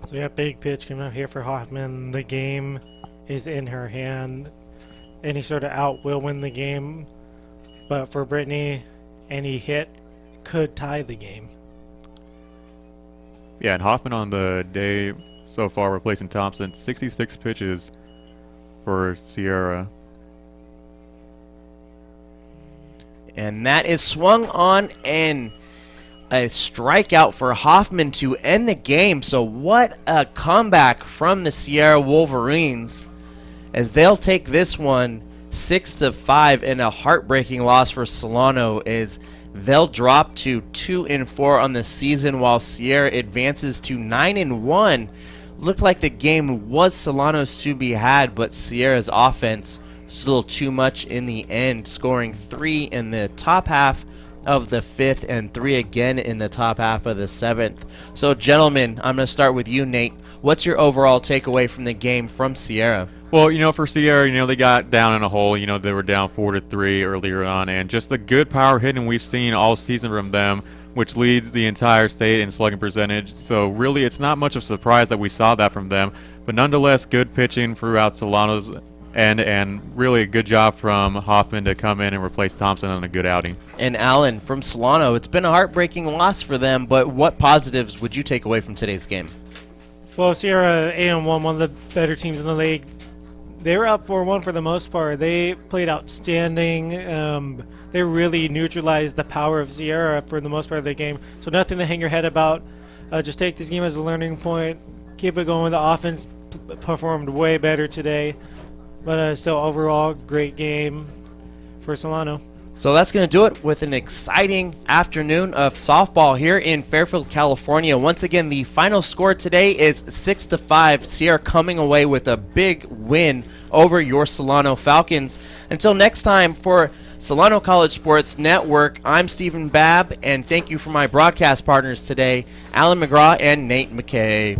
So yeah, big pitch coming out here for Hoffman. The game is in her hand. Any sort of out will win the game. But for Brittany, any hit could tie the game. Yeah, and Hoffman on the day so far replacing Thompson, 66 pitches for Sierra. And that is swung on and a strikeout for Hoffman to end the game. So what a comeback from the Sierra Wolverines as they'll take this one 6-5, and a heartbreaking loss for Solano as they'll drop to 2-4 on the season while Sierra advances to 9-1. Looked like the game was Solano's to be had, but Sierra's offense was a little too much in the end, scoring 3 in the top half of the 5th and 3 again in the top half of the 7th. So gentlemen, I'm going to start with you, Nate. What's your overall takeaway from the game from Sierra? Well, for Sierra, they got down in a hole. They were down 4-3 earlier on, and just the good power hitting we've seen all season from them, which leads the entire state in slugging percentage. So really, it's not much of a surprise that we saw that from them, but nonetheless, good pitching throughout Solano's end, and really a good job from Hoffman to come in and replace Thompson on a good outing. And Alan, from Solano, it's been a heartbreaking loss for them, but what positives would you take away from today's game? Well, Sierra 8-1, one of the better teams in the league. They were up 4-1 for the most part. They played outstanding. They really neutralized the power of Sierra for the most part of the game. So nothing to hang your head about. Just take this game as a learning point. Keep it going. The offense performed way better today. But still, overall, great game for Solano. So that's going to do it with an exciting afternoon of softball here in Fairfield, California. Once again, the final score today is 6-5. Sierra coming away with a big win over your Solano Falcons. Until next time, for Solano College Sports Network, I'm Stephen Babb, and thank you for my broadcast partners today, Alan McGraw and Nate McKay.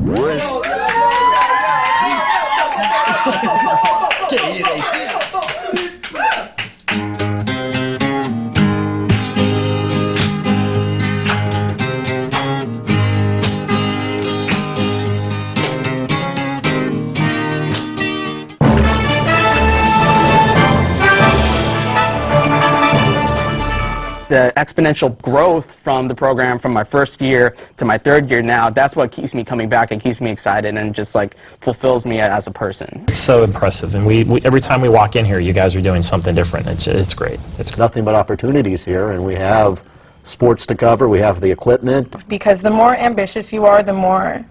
The exponential growth from the program from my first year to my third year now, that's what keeps me coming back and keeps me excited and just like fulfills me as a person. It's so impressive, and we every time we walk in here, you guys are doing something different. It's great. It's nothing but opportunities here, and we have sports to cover, we have the equipment. Because the more ambitious you are, the more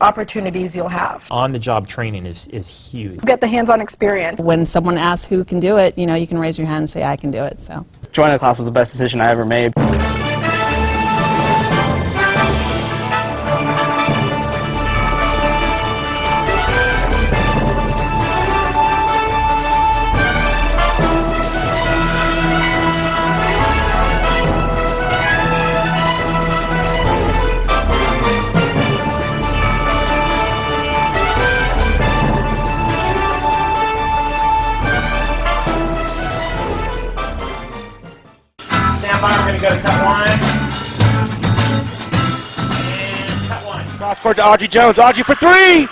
opportunities you'll have. On-the-job training is huge. You get the hands-on experience. When someone asks who can do it, you can raise your hand and say, I can do it. So joining the class was the best decision I ever made. We're going to go to cut one. And cut one. Cross court to Audrey Jones. Audrey for three.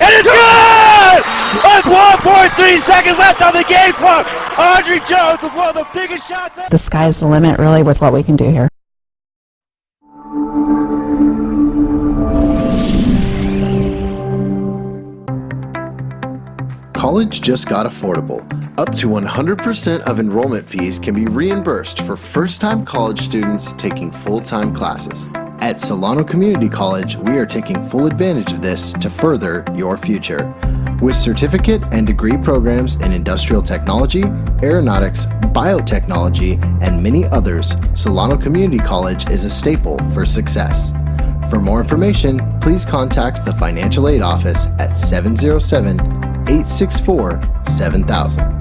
It is good! With 1.3 seconds left on the game clock. Audrey Jones with one of the biggest shots ever. the sky's the limit, really, with what we can do here. College just got affordable. Up to 100% of enrollment fees can be reimbursed for first-time college students taking full-time classes. At Solano Community College, we are taking full advantage of this to further your future. With certificate and degree programs in industrial technology, aeronautics, biotechnology, and many others, Solano Community College is a staple for success. For more information, please contact the Financial Aid Office at 707-864-7000.